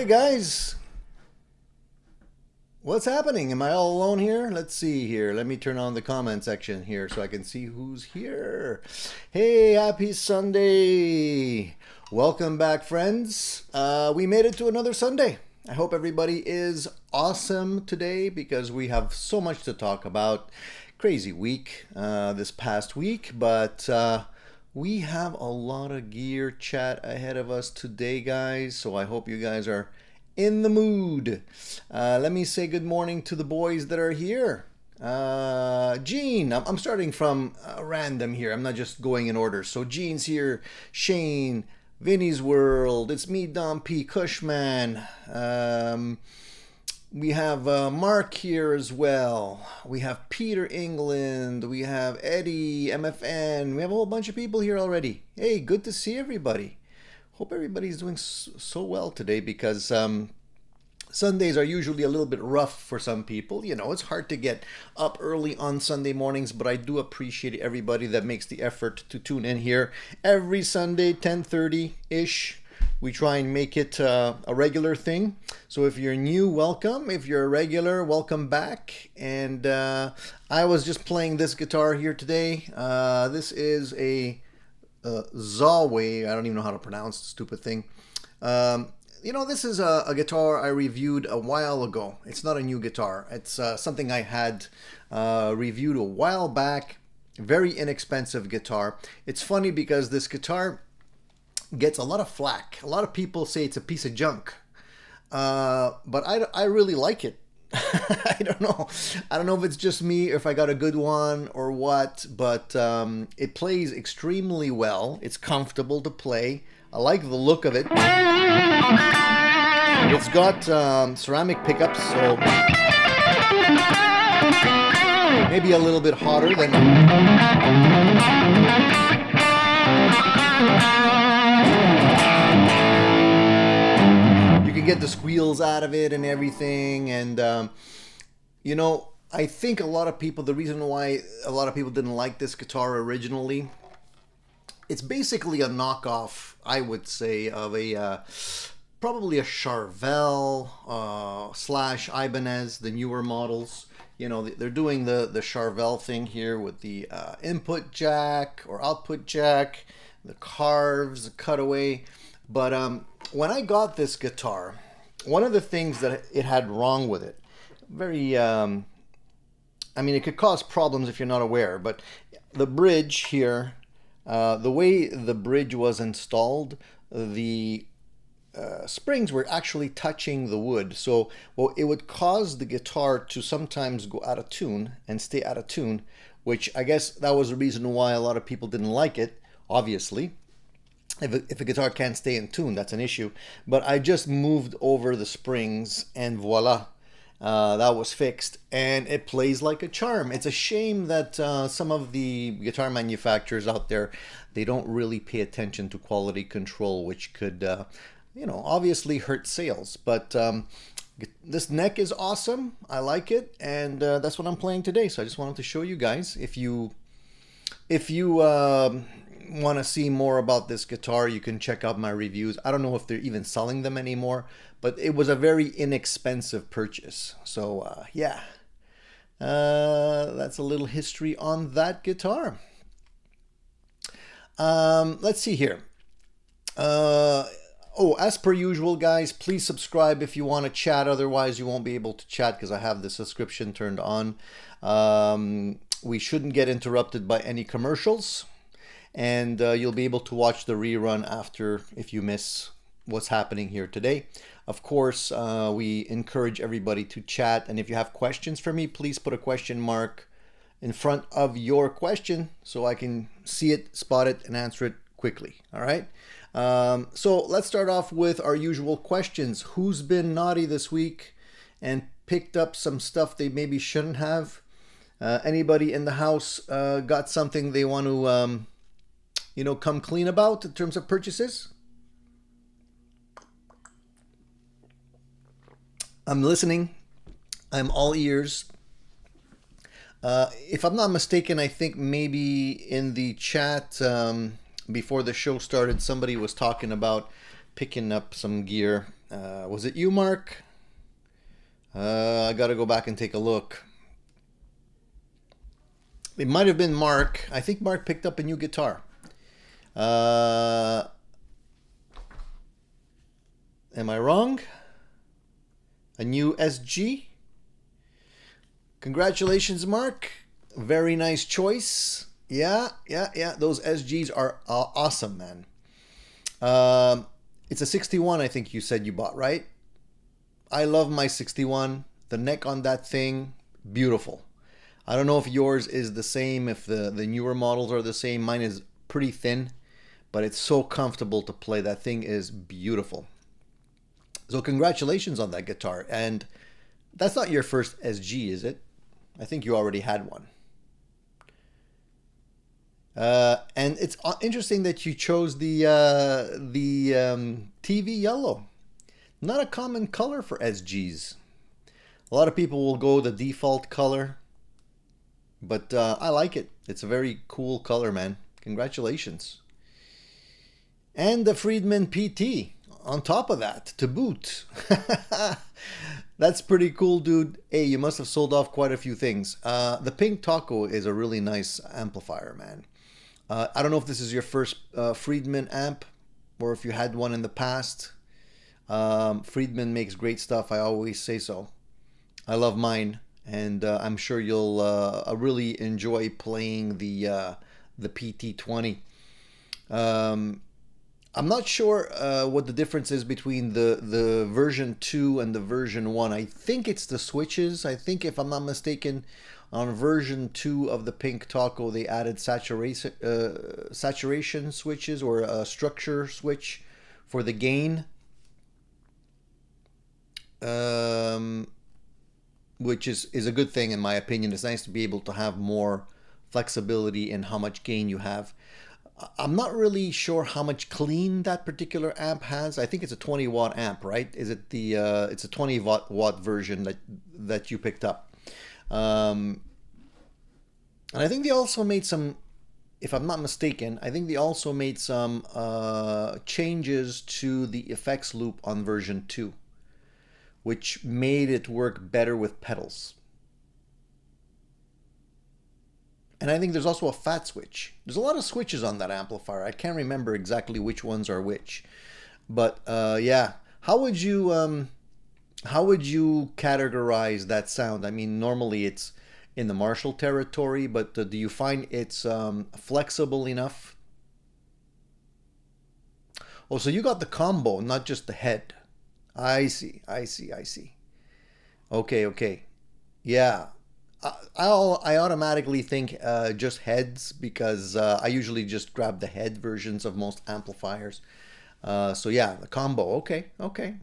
Hey guys, what's happening? Am I all alone here? Let's see here. Let me turn on the comment section here so I can see who's here. Hey, happy Sunday. Welcome back, friends. We made it to another Sunday. I hope everybody is awesome today because we have so much to talk about. Crazy week this past week, but we have a lot of gear chat ahead of us today, guys, so I hope you guys are in the mood. Let me say good morning to the boys that are here. Gene, I'm starting from random here. I'm not just going in order. So Gene's here, Shane, Vinny's World, it's me, Dom P, Cushman. We have Mark here as well. We have Peter England. We have Eddie, MFN. We have a whole bunch of people here already. Hey, good to see everybody. Hope everybody's doing so well today because Sundays are usually a little bit rough for some people. You know, it's hard to get up early on Sunday mornings, but I do appreciate everybody that makes the effort to tune in here every Sunday, 10:30-ish. We try and make it a regular thing. So if you're new, welcome. If you're a regular, welcome back. And I was just playing this guitar here today. This is a Zaway. I don't even know how to pronounce the stupid thing. You know, this is a guitar I reviewed a while ago. It's not a new guitar. It's something I had reviewed a while back. Very inexpensive guitar. It's funny because this guitar gets a lot of flack. A lot of people say it's a piece of junk, but I really like it. I don't know. I don't know if it's just me or if I got a good one or what, but it plays extremely well. It's comfortable to play. I like the look of it. It's got ceramic pickups, so maybe a little bit hotter than you can get the squeals out of it and everything. And you know, I think a lot of people, the reason why a lot of people didn't like this guitar originally, it's basically a knockoff, I would say, of a probably a Charvel slash Ibanez, the newer models. You know, they're doing the Charvel thing here with the input jack or output jack, the carves, the cutaway. But when I got this guitar, one of the things that it had wrong with it, very, I mean, it could cause problems if you're not aware, but the bridge here, the way the bridge was installed, the springs were actually touching the wood. So well, it would cause the guitar to sometimes go out of tune and stay out of tune, which I guess that was the reason why a lot of people didn't like it, obviously. If a guitar can't stay in tune, that's an issue. But I just moved over the springs and voila, that was fixed. And it plays like a charm. It's a shame that some of the guitar manufacturers out there, they don't really pay attention to quality control, which could, you know, obviously hurt sales. But this neck is awesome. I like it. And that's what I'm playing today. So I just wanted to show you guys. If you want to see more about this guitar, you can check out my reviews. I don't know if they're even selling them anymore, but it was a very inexpensive purchase. So yeah, that's a little history on that guitar. Let's see here. Oh, as per usual, guys, please subscribe if you want to chat. Otherwise, you won't be able to chat because I have the subscription turned on. We shouldn't get interrupted by any commercials. And you'll be able to watch the rerun after if you miss what's happening here today. Of course, we encourage everybody to chat. And if you have questions for me, please put a question mark in front of your question so I can see it, spot it, and answer it quickly. All right. So let's start off with our usual questions. Who's been naughty this week and picked up some stuff they maybe shouldn't have? Anybody in the house got something they want to you know, come clean about in terms of purchases? I'm listening. I'm all ears. If I'm not mistaken, I think maybe in the chat before the show started, somebody was talking about picking up some gear. Was it you, Mark? I gotta go back and take a look. It might have been Mark. I think Mark picked up a new guitar. Am I wrong? A new SG? Congratulations, Mark. Very nice choice. Yeah. Those SGs are awesome, man. It's a 61, I think you said you bought, right? I love my 61. The neck on that thing, beautiful. I don't know if yours is the same, if the newer models are the same. Mine is pretty thin, but it's so comfortable to play. That thing is beautiful. So congratulations on that guitar. And that's not your first SG, is it? I think you already had one. And it's interesting that you chose the TV yellow. Not a common color for SGs. A lot of people will go the default color, but I like it. It's a very cool color, man. Congratulations. And the Friedman PT on top of that, to boot. That's pretty cool, dude. Hey, you must have sold off quite a few things. The Pink Taco is a really nice amplifier, man. I don't know if this is your first Friedman amp or if you had one in the past. Friedman makes great stuff. I always say so. I love mine, and I'm sure you'll really enjoy playing the PT20. I'm not sure what the difference is between the version 2 and the version 1. I think it's the switches. I think, if I'm not mistaken, on version 2 of the Pink Taco, they added saturation switches, or a structure switch for the gain. Which is a good thing in my opinion. It's nice to be able to have more flexibility in how much gain you have. I'm not really sure how much clean that particular amp has. I think it's a 20 watt amp, right? Is it the it's a 20 watt version that you picked up. And I think they also made some, if I'm not mistaken, I think they also made some changes to the effects loop on version 2, which made it work better with pedals. And I think there's also a fat switch. There's a lot of switches on that amplifier. I can't remember exactly which ones are which. But yeah, how would you categorize that sound? I mean, normally it's in the Marshall territory, but do you find it's flexible enough? Oh, so you got the combo, not just the head. I see. Okay. Yeah. I automatically think just heads, because I usually just grab the head versions of most amplifiers. So yeah, the combo. Okay,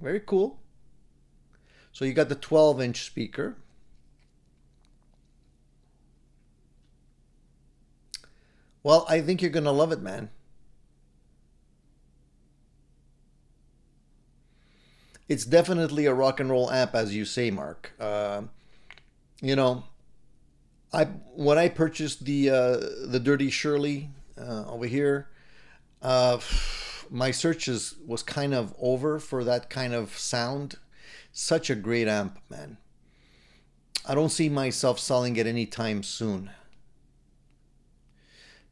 very cool. So you got the 12-inch speaker. Well, I think you're gonna love it, man. It's definitely a rock and roll amp, as you say, Mark. You know, when I purchased the Dirty Shirley over here, my searches was kind of over for that kind of sound. Such a great amp, man. I don't see myself selling it anytime soon.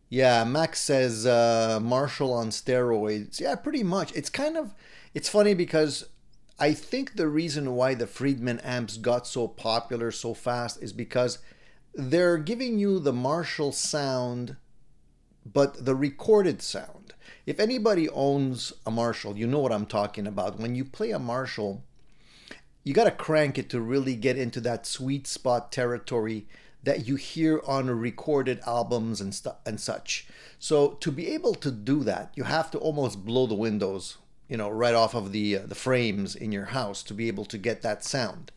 Yeah, Max says Marshall on steroids. Yeah, pretty much. It's funny because I think the reason why the Friedman amps got so popular so fast is because they're giving you the Marshall sound, but the recorded sound. If anybody owns a Marshall, you know what I'm talking about. When you play a Marshall, you got to crank it to really get into that sweet spot territory that you hear on recorded albums and such. So to be able to do that, you have to almost blow the windows, right off of the frames in your house to be able to get that sound.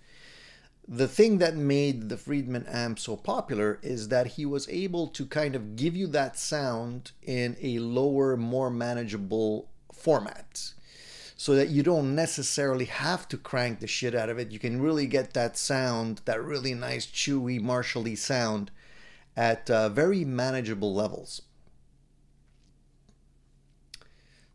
The thing that made the Friedman amp so popular is that he was able to kind of give you that sound in a lower, more manageable format, so that you don't necessarily have to crank the shit out of it. You can really get that sound, that really nice, chewy, Marshall-y sound at very manageable levels.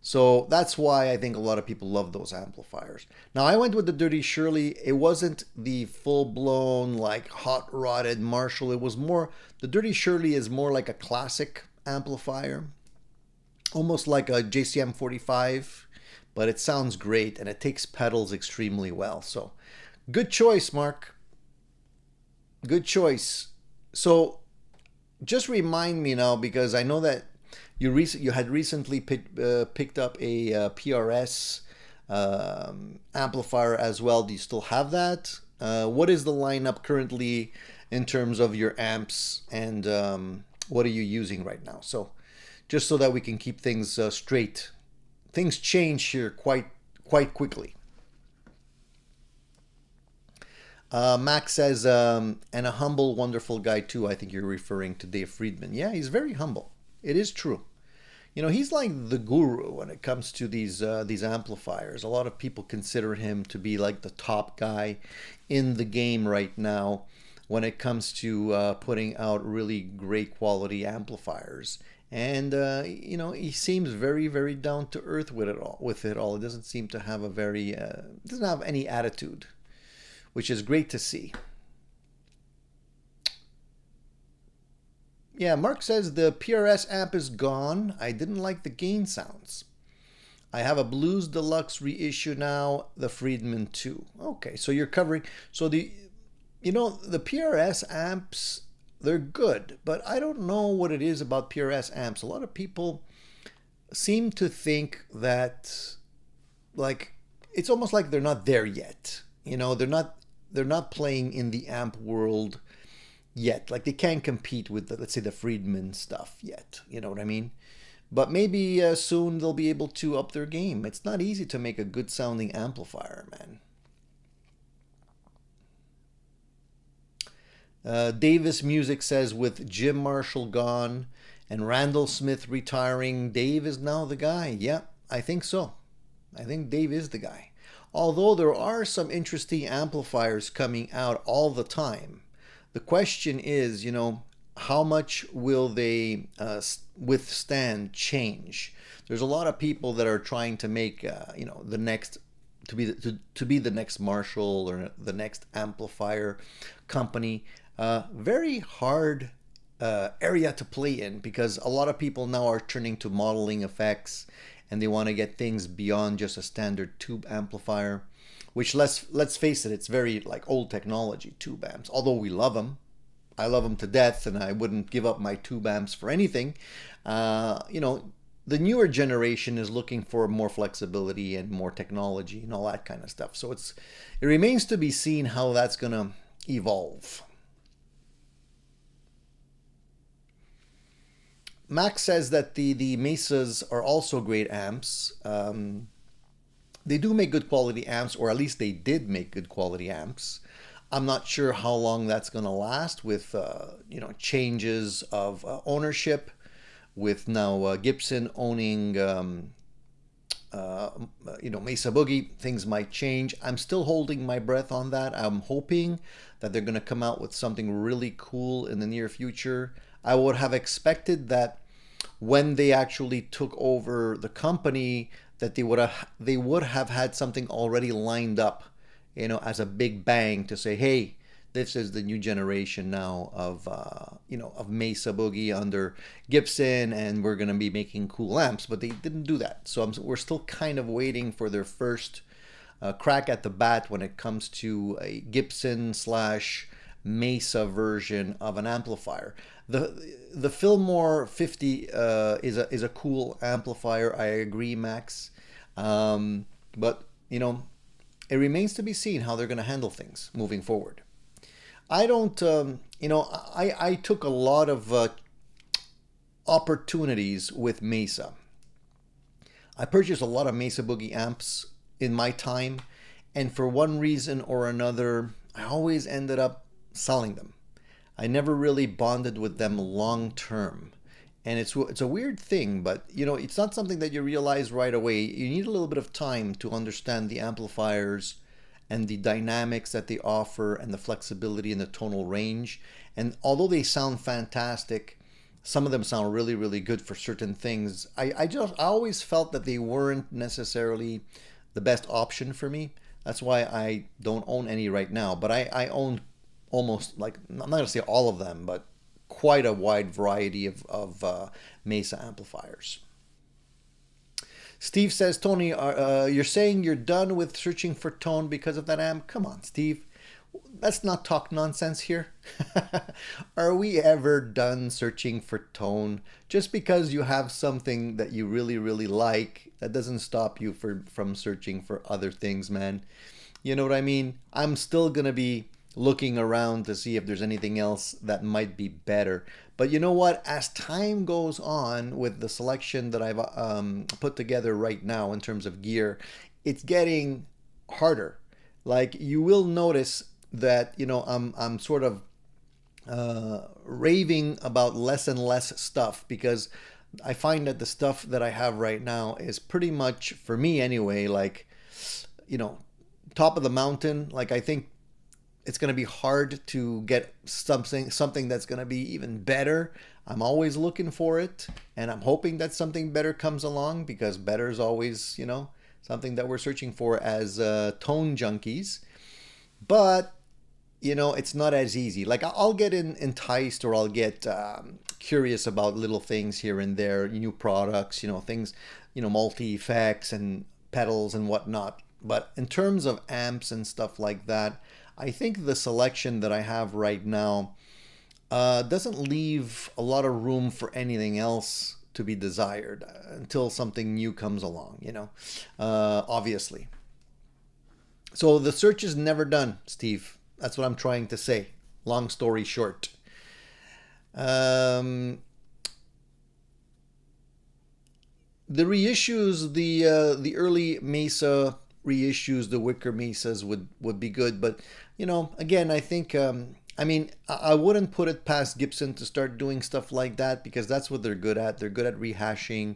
So that's why I think a lot of people love those amplifiers. Now I went with the Dirty Shirley. It wasn't the full-blown like hot rodded Marshall. It was more, the Dirty Shirley is more like a classic amplifier, almost like a JCM 45, but it sounds great and it takes pedals extremely well. So good choice, Mark. Good choice. So just remind me now, because I know that you had recently picked up a PRS amplifier as well. Do you still have that? What is the lineup currently in terms of your amps, and what are you using right now? So just so that we can keep things straight. Things change here quite quickly. Max says, and a humble, wonderful guy too. I think you're referring to Dave Friedman. Yeah, he's very humble. It is true. You know, he's like the guru when it comes to these amplifiers. A lot of people consider him to be like the top guy in the game right now when it comes to putting out really great quality amplifiers. And you know, he seems very, very down to earth with it all. It doesn't seem to have a very doesn't have any attitude, which is great to see. Yeah, Mark says the PRS amp is gone. I didn't like the gain sounds. I have a Blues Deluxe reissue now, the Friedman 2. Okay, so you're covering. So the PRS amps, they're good, but I don't know what it is about PRS amps. A lot of people seem to think that, like, it's almost like they're not there yet. You know, they're not playing in the amp world yet. Like, they can't compete with let's say the Friedman stuff yet. You know what I mean? But maybe soon they'll be able to up their game. It's not easy to make a good sounding amplifier, man. Davis Music says, with Jim Marshall gone and Randall Smith retiring, Dave is now the guy. Yeah, I think so. I think Dave is the guy. Although there are some interesting amplifiers coming out all the time. The question is, you know, how much will they withstand change? There's a lot of people that are trying to make, you know, the next, to be the next Marshall or the next amplifier company. Very hard area to play in, because a lot of people now are turning to modeling effects, and they want to get things beyond just a standard tube amplifier, which, let's face it, it's very like old technology, tube amps. Although we love them, I love them to death, and I wouldn't give up my tube amps for anything. You know, the newer generation is looking for more flexibility and more technology and all that kind of stuff. So it remains to be seen how that's gonna evolve. Max says that the Mesas are also great amps. They do make good quality amps, or at least they did make good quality amps. I'm not sure how long that's going to last with you know, changes of ownership, with now Gibson owning you know, Mesa Boogie. Things might change. I'm still holding my breath on that. I'm hoping that they're going to come out with something really cool in the near future. I would have expected that when they actually took over the company, that they would have had something already lined up, you know, as a big bang to say, hey, this is the new generation now of you know, of Mesa Boogie under Gibson, and we're gonna be making cool amps. But they didn't do that, so we're still kind of waiting for their first crack at the bat when it comes to a Gibson / Mesa version of an amplifier. The Fillmore 50 is a cool amplifier. I agree, Max. But you know, it remains to be seen how they're going to handle things moving forward. I don't, you know, I took a lot of opportunities with Mesa. I purchased a lot of Mesa Boogie amps in my time, and for one reason or another, I always ended up selling them. I never really bonded with them long term. And it's a weird thing, but you know, it's not something that you realize right away. You need a little bit of time to understand the amplifiers and the dynamics that they offer and the flexibility and the tonal range. And although they sound fantastic, Some of them sound really, really good for certain things. I always felt that they weren't necessarily the best option for me. That's why I don't own any right now. But I own almost, like, I'm not going to say all of them, but quite a wide variety of Mesa amplifiers. Steve says, Tony, you're saying you're done with searching for tone because of that amp? Come on, Steve. Let's not talk nonsense here. Are we ever done searching for tone? Just because you have something that you really, really like, that doesn't stop you from searching for other things, man. You know what I mean? I'm still going to be looking around to see if there's anything else that might be better. But you know what? As time goes on with the selection that I've put together right now in terms of gear, it's getting harder. Like, you will notice that, you know, I'm sort of raving about less and less stuff, because I find that the stuff that I have right now is pretty much, for me anyway, like, you know, top of the mountain. Like, I think it's going to be hard to get something that's going to be even better. I'm always looking for it, and I'm hoping that something better comes along, because better is always, you know, something that we're searching for as tone junkies. But, you know, it's not as easy. Like, I'll get enticed, or I'll get curious about little things here and there, new products, you know, things, you know, multi-effects and pedals and whatnot. But in terms of amps and stuff like that, I think the selection that I have right now doesn't leave a lot of room for anything else to be desired until something new comes along, you know, obviously. So the search is never done, Steve. That's what I'm trying to say. Long story short. The reissues, the early Mesa reissues, the Wicker Mesas would be good. But, you know, again, I think, I mean, I wouldn't put it past Gibson to start doing stuff like that, because that's what they're good at. They're good at rehashing,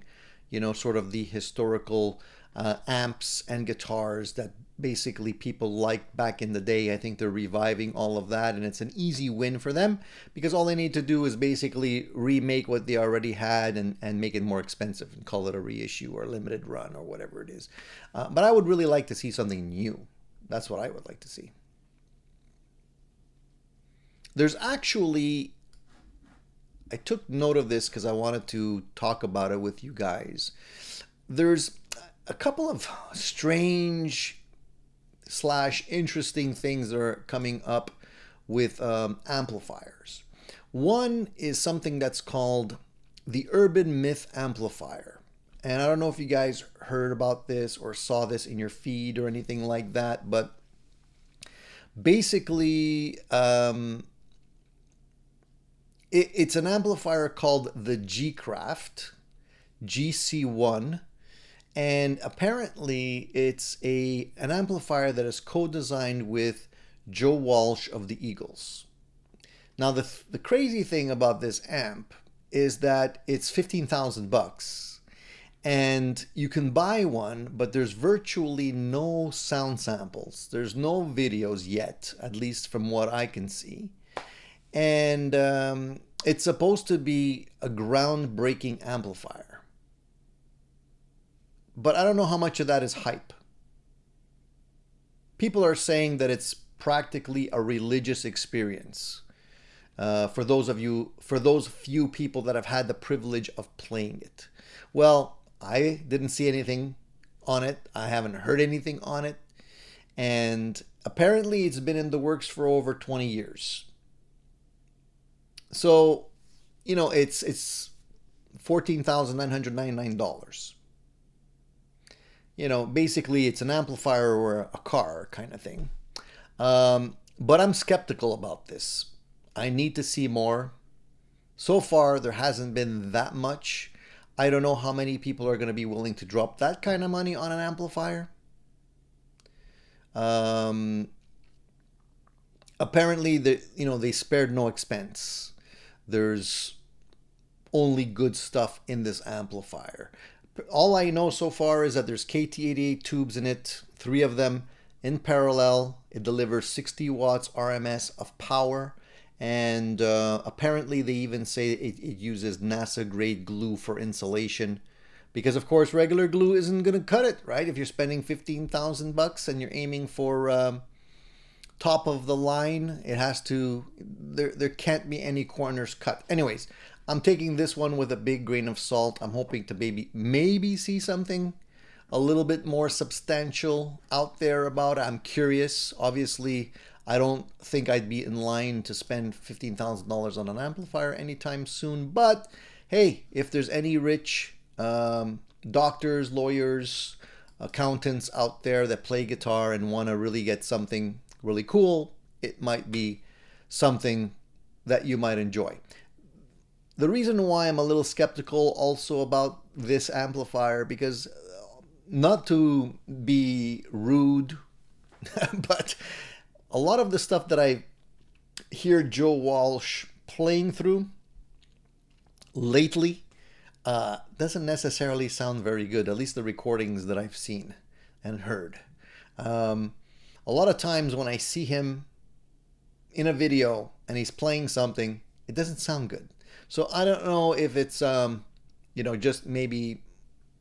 you know, sort of the historical amps and guitars that basically people liked back in the day. I think they're reviving all of that, and it's an easy win for them, because all they need to do is basically remake what they already had and make it more expensive and call it a reissue or a limited run or whatever it is. But I would really like to see something new. That's what I would like to see. There's actually, I took note of this because I wanted to talk about it with you guys. There's a couple of strange / interesting things that are coming up with amplifiers. One is something that's called the Urban Myth Amplifier. And I don't know if you guys heard about this or saw this in your feed or anything like that, but basically it's an amplifier called the G-Craft, GC1. And apparently it's an amplifier that is co-designed with Joe Walsh of the Eagles. Now the crazy thing about this amp is that it's $15,000, and you can buy one, but there's virtually no sound samples. There's no videos yet, at least from what I can see. And it's supposed to be a groundbreaking amplifier. But I don't know how much of that is hype. People are saying that it's practically a religious experience for those few people that have had the privilege of playing it. Well, I didn't see anything on it. I haven't heard anything on it. And apparently it's been in the works for over 20 years. So, you know, it's $14,999. You know, basically it's an amplifier or a car kind of thing. But I'm skeptical about this. I need to see more. So far, there hasn't been that much. I don't know how many people are going to be willing to drop that kind of money on an amplifier. Apparently, they spared no expense. There's only good stuff in this amplifier. All I know so far is that there's KT88 tubes in it, 3 of them in parallel. It delivers 60 watts RMS of power, And apparently they even say it uses NASA grade glue for insulation, because of course regular glue isn't going to cut it, right? If you're spending 15,000 bucks and you're aiming for top of the line, it has to, there can't be any corners cut. Anyways, I'm taking this one with a big grain of salt. I'm hoping to maybe see something a little bit more substantial out there about it. I'm curious. Obviously, I don't think I'd be in line to spend $15,000 on an amplifier anytime soon. But hey, if there's any rich doctors, lawyers, accountants out there that play guitar and want to really get something really cool, it might be something that you might enjoy. The reason why I'm a little skeptical also about this amplifier, because not to be rude, but a lot of the stuff that I hear Joe Walsh playing through lately doesn't necessarily sound very good, at least the recordings that I've seen and heard. A lot of times when I see him in a video and he's playing something, it doesn't sound good. So I don't know if it's, just maybe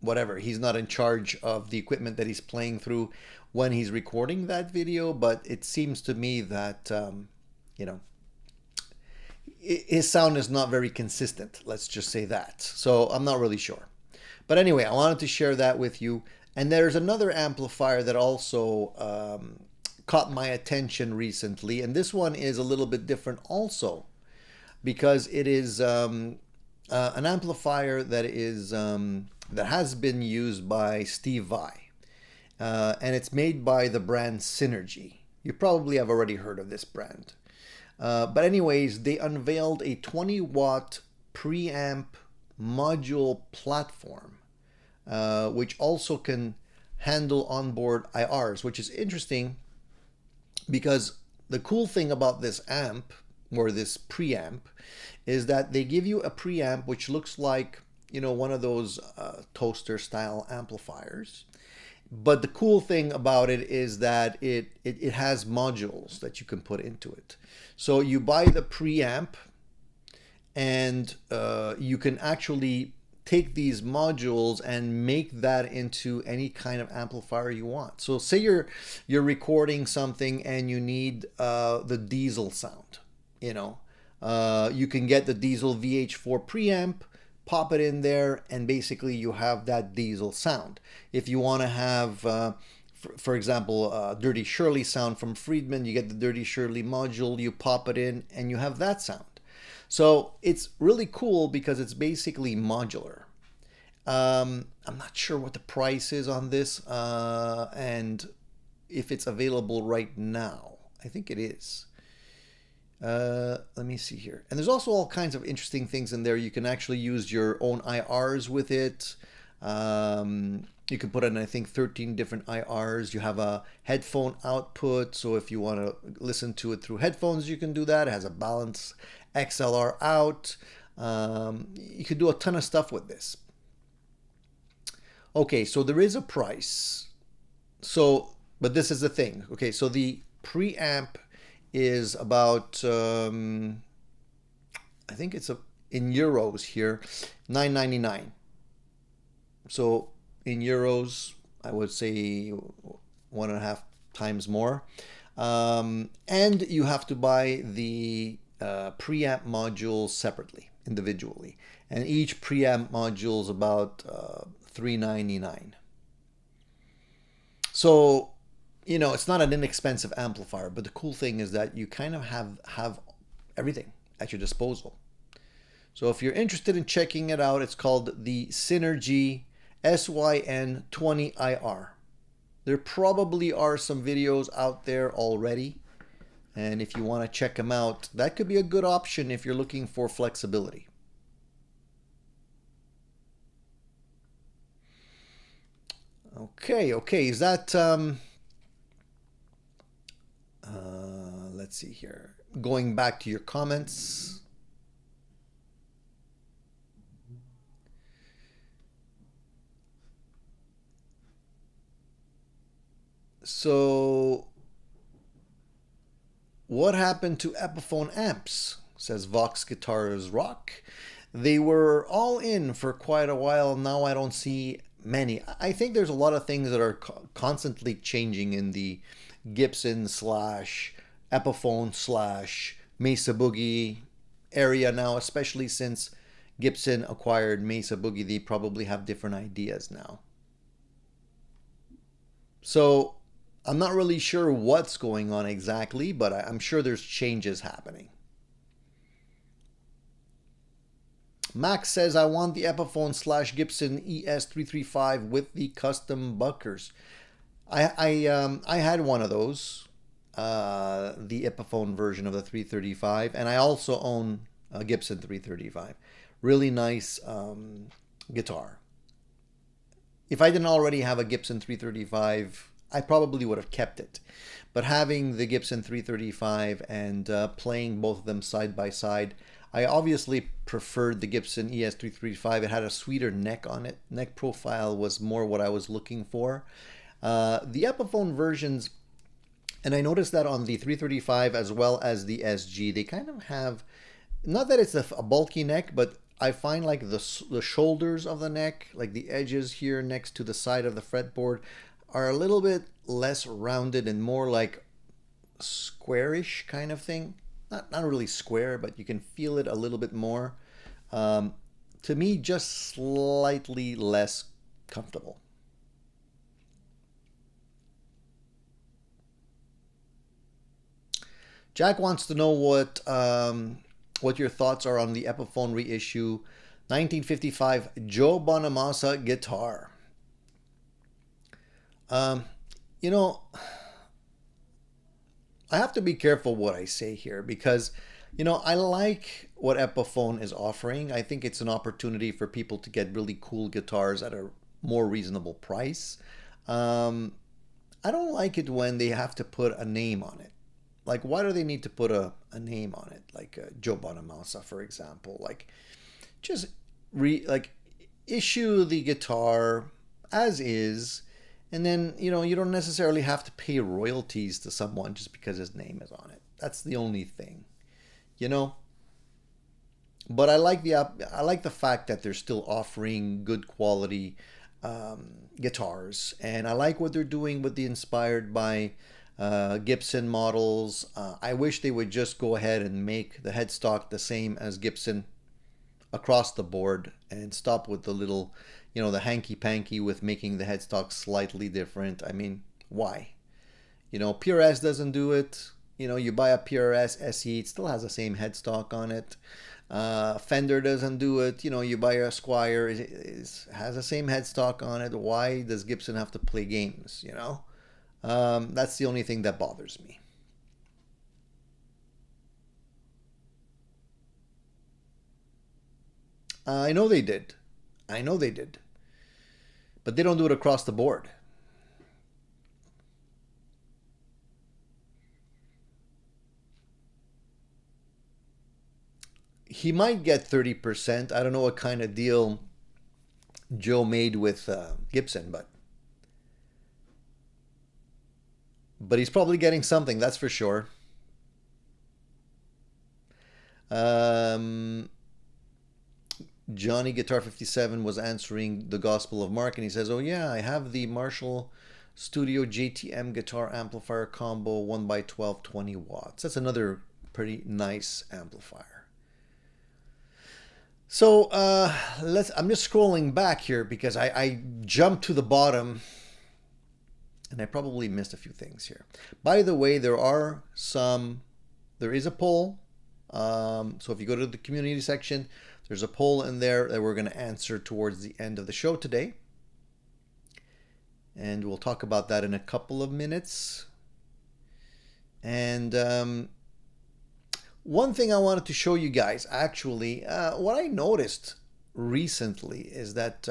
whatever, he's not in charge of the equipment that he's playing through when he's recording that video, but it seems to me that, his sound is not very consistent. Let's just say that. So I'm not really sure. But anyway, I wanted to share that with you. And there's another amplifier that also caught my attention recently. And this one is a little bit different also, because it is an amplifier that is that has been used by Steve Vai, and it's made by the brand Synergy. You probably have already heard of this brand, but anyways, they unveiled a 20-watt preamp module platform, which also can handle onboard IRs, which is interesting because the cool thing about this amp, or this preamp, is that they give you a preamp which looks like, one of those toaster style amplifiers. But the cool thing about it is that it has modules that you can put into it. So you buy the preamp and you can actually take these modules and make that into any kind of amplifier you want. So say you're recording something and you need the diesel sound, you can get the diesel VH4 preamp, pop it in there, and basically you have that diesel sound. If you want to have, for example, Dirty Shirley sound from Friedman, you get the Dirty Shirley module, you pop it in, and you have that sound. So it's really cool because it's basically modular. I'm not sure what the price is on this and if it's available right now. I think it is. Let me see here. And there's also all kinds of interesting things in there. You can actually use your own IRs with it. You can put in, I think, 13 different IRs. You have a headphone output, so if you want to listen to it through headphones, you can do that. It has a balance XLR out. You could do a ton of stuff with this. Okay, so there is a price. But this is the thing. Okay, so the preamp is about, I think it's in euros here, $9.99. So in euros, I would say 1.5 times more. And you have to buy the preamp modules separately, individually. And each preamp module is about $3.99. So, it's not an inexpensive amplifier, but the cool thing is that you kind of have everything at your disposal. So if you're interested in checking it out, it's called the Synergy SYN20IR. There probably are some videos out there already, and if you want to check them out, that could be a good option if you're looking for flexibility. Okay, is that let's see here. Going back to your comments. So What happened to Epiphone amps? Says Vox Guitars Rock. They were all in for quite a while. Now I don't see many. I think there's a lot of things that are constantly changing in the Gibson slash Epiphone slash Mesa Boogie area now, especially since Gibson acquired Mesa Boogie. They probably have different ideas now. So I'm not really sure what's going on exactly, but I'm sure there's changes happening. Max says, I want the Epiphone slash Gibson ES335 with the custom buckers. I had one of those, the Epiphone version of the 335, and I also own a Gibson 335. Really nice guitar. If I didn't already have a Gibson 335, I probably would have kept it. But having the Gibson 335 and playing both of them side by side, I obviously preferred the Gibson ES335. It had a sweeter neck on it. Neck profile was more what I was looking for. The Epiphone versions, and I noticed that on the 335 as well as the SG, they kind of have, not that it's a bulky neck, but I find like the shoulders of the neck, like the edges here next to the side of the fretboard, are a little bit less rounded and more like squarish kind of thing. Not really square, but you can feel it a little bit more. To me, just slightly less comfortable. Jack wants to know what your thoughts are on the Epiphone reissue 1955 Joe Bonamassa guitar. You know, I have to be careful what I say here because, you know, I like what Epiphone is offering. I think it's an opportunity for people to get really cool guitars at a more reasonable price. I don't like it when they have to put a name on it. Like, why do they need to put a name on it? Like Joe Bonamassa, for example. Like, just issue the guitar as is. And then, you know, you don't necessarily have to pay royalties to someone just because his name is on it. That's the only thing, you know. But I like the fact that they're still offering good quality guitars, and I like what they're doing with the inspired by Gibson models. I wish they would just go ahead and make the headstock the same as Gibson across the board and stop with the little, you know, the hanky-panky with making the headstock slightly different. I mean, why? You know, PRS doesn't do it. You know, you buy a PRS SE, it still has the same headstock on it. Fender doesn't do it. You know, you buy a Squire, it has the same headstock on it. Why does Gibson have to play games, you know? That's the only thing that bothers me. I know they did. I know they did. But they don't do it across the board. He might get 30%. I don't know what kind of deal Joe made with Gibson, but he's probably getting something, that's for sure. Johnny Guitar 57 was answering the Gospel of Mark, and he says, oh yeah, I have the Marshall Studio JTM guitar amplifier combo 1x12 20 watts. That's another pretty nice amplifier. So I'm just scrolling back here because I jumped to the bottom and I probably missed a few things here. By the way, there is a poll. So if you go to the community section, there's a poll in there that we're going to answer towards the end of the show today. And we'll talk about that in a couple of minutes. And one thing I wanted to show you guys, actually, what I noticed recently is that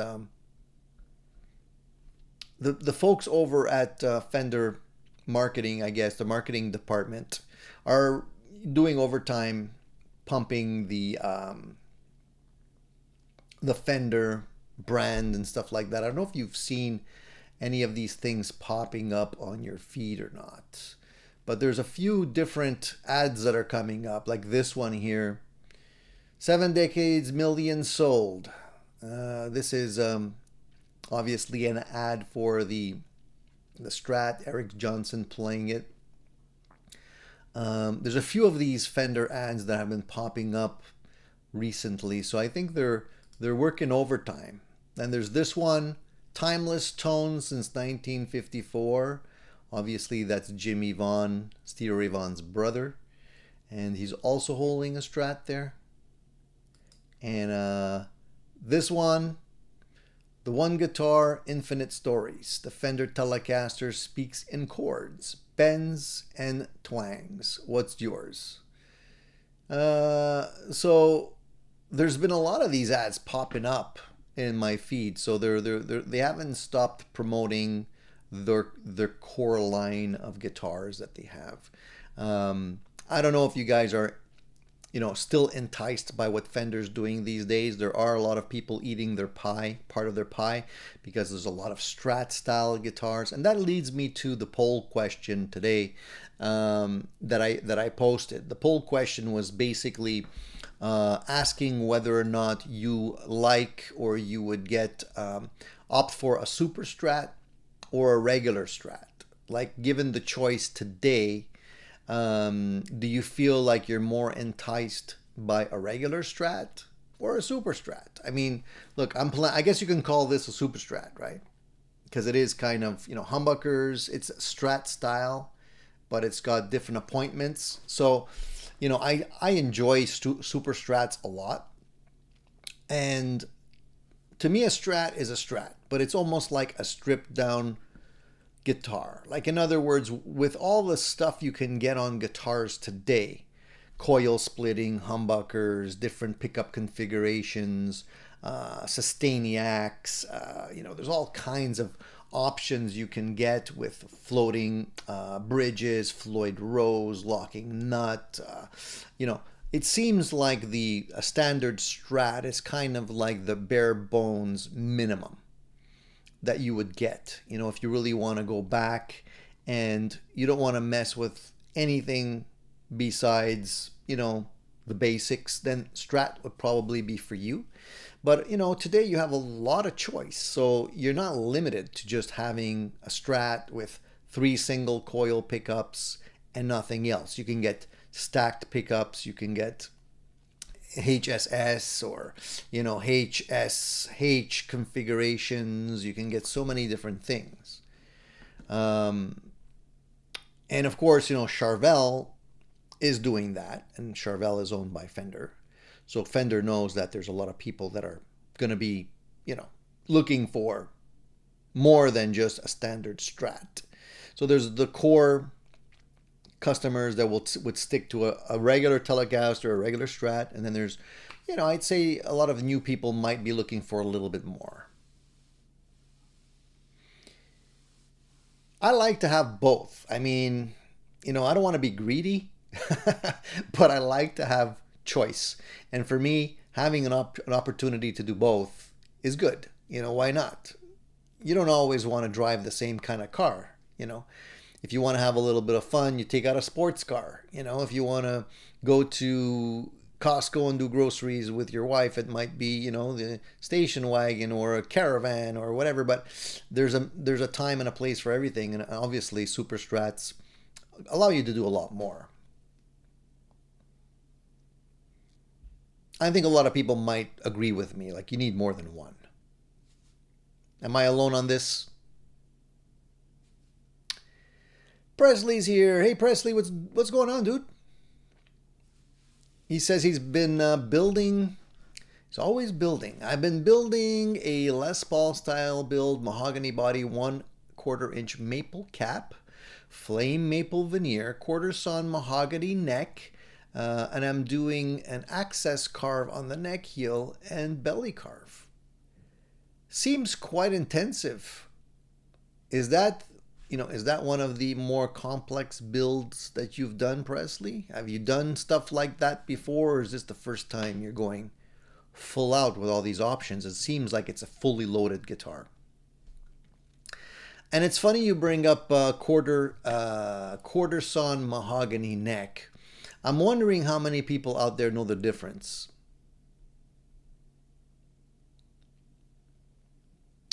the folks over at Fender marketing, I guess, the marketing department, are doing overtime pumping the Fender brand and stuff like that. I don't know if you've seen any of these things popping up on your feed or not, But there's a few different ads that are coming up, like this one here. 7 decades, millions sold. This is obviously an ad for the Strat, Eric Johnson playing it. There's a few of these Fender ads that have been popping up recently, so I think they're working overtime. And there's this one, Timeless Tones since 1954. Obviously that's Jimmy Vaughn, Stevie Ray Vaughan's brother, and he's also holding a Strat there. And this one, the one guitar, infinite stories. The Fender Telecaster speaks in chords, bends and twangs. What's yours? So there's been a lot of these ads popping up in my feed. So they haven't stopped promoting their core line of guitars that they have. I don't know if you guys are, still enticed by what Fender's doing these days. There are a lot of people eating their pie, part of their pie, because there's a lot of Strat style guitars. And that leads me to the poll question today that I posted. The poll question was basically asking whether or not you like or you would opt for a Super Strat or a regular Strat. Like, given the choice today, do you feel like you're more enticed by a regular Strat or a Super Strat? I mean, look, I guess you can call this a Super Strat, right? Because it is kind of, humbuckers. It's Strat style, but it's got different appointments. So, I enjoy Super Strats a lot. And to me, a Strat is a Strat, but it's almost like a stripped down guitar. Like, in other words, with all the stuff you can get on guitars today, coil splitting, humbuckers, different pickup configurations, sustainiacs, there's all kinds of options you can get with floating bridges, Floyd Rose, locking nut. It seems like a standard Strat is kind of like the bare bones minimum that you would get, if you really want to go back and you don't want to mess with anything besides, the basics, then Strat would probably be for you. But, today you have a lot of choice. So you're not limited to just having a Strat with 3 single coil pickups and nothing else. You can get stacked pickups. You can get HSS or HSH configurations. You can get so many different things, and of course Charvel is doing that, and Charvel is owned by Fender, so Fender knows that there's a lot of people that are going to be looking for more than just a standard Strat. So there's the core customers that would stick to a regular Telecaster or a regular Strat, and then there's I'd say a lot of new people might be looking for a little bit more. I like to have both. I mean, I don't want to be greedy, but I like to have choice, and for me, having an opportunity to do both is good. Why not? You don't always want to drive the same kind of car. If you want to have a little bit of fun, you take out a sports car. If you want to go to Costco and do groceries with your wife, it might be, the station wagon or a caravan or whatever. But there's a time and a place for everything. And obviously, Super Strats allow you to do a lot more. I think a lot of people might agree with me. Like, you need more than one. Am I alone on this? Presley's here. Hey, Presley, what's going on, dude? He says he's been building. He's always building. I've been building a Les Paul style build, mahogany body, 1/4 inch maple cap, flame maple veneer, quarter sawn mahogany neck, and I'm doing an access carve on the neck heel and belly carve. Seems quite intensive. Is that one of the more complex builds that you've done, Presley? Have you done stuff like that before, or is this the first time you're going full out with all these options? It seems like it's a fully loaded guitar. And it's funny you bring up quarter sawn mahogany neck. I'm wondering how many people out there know the difference.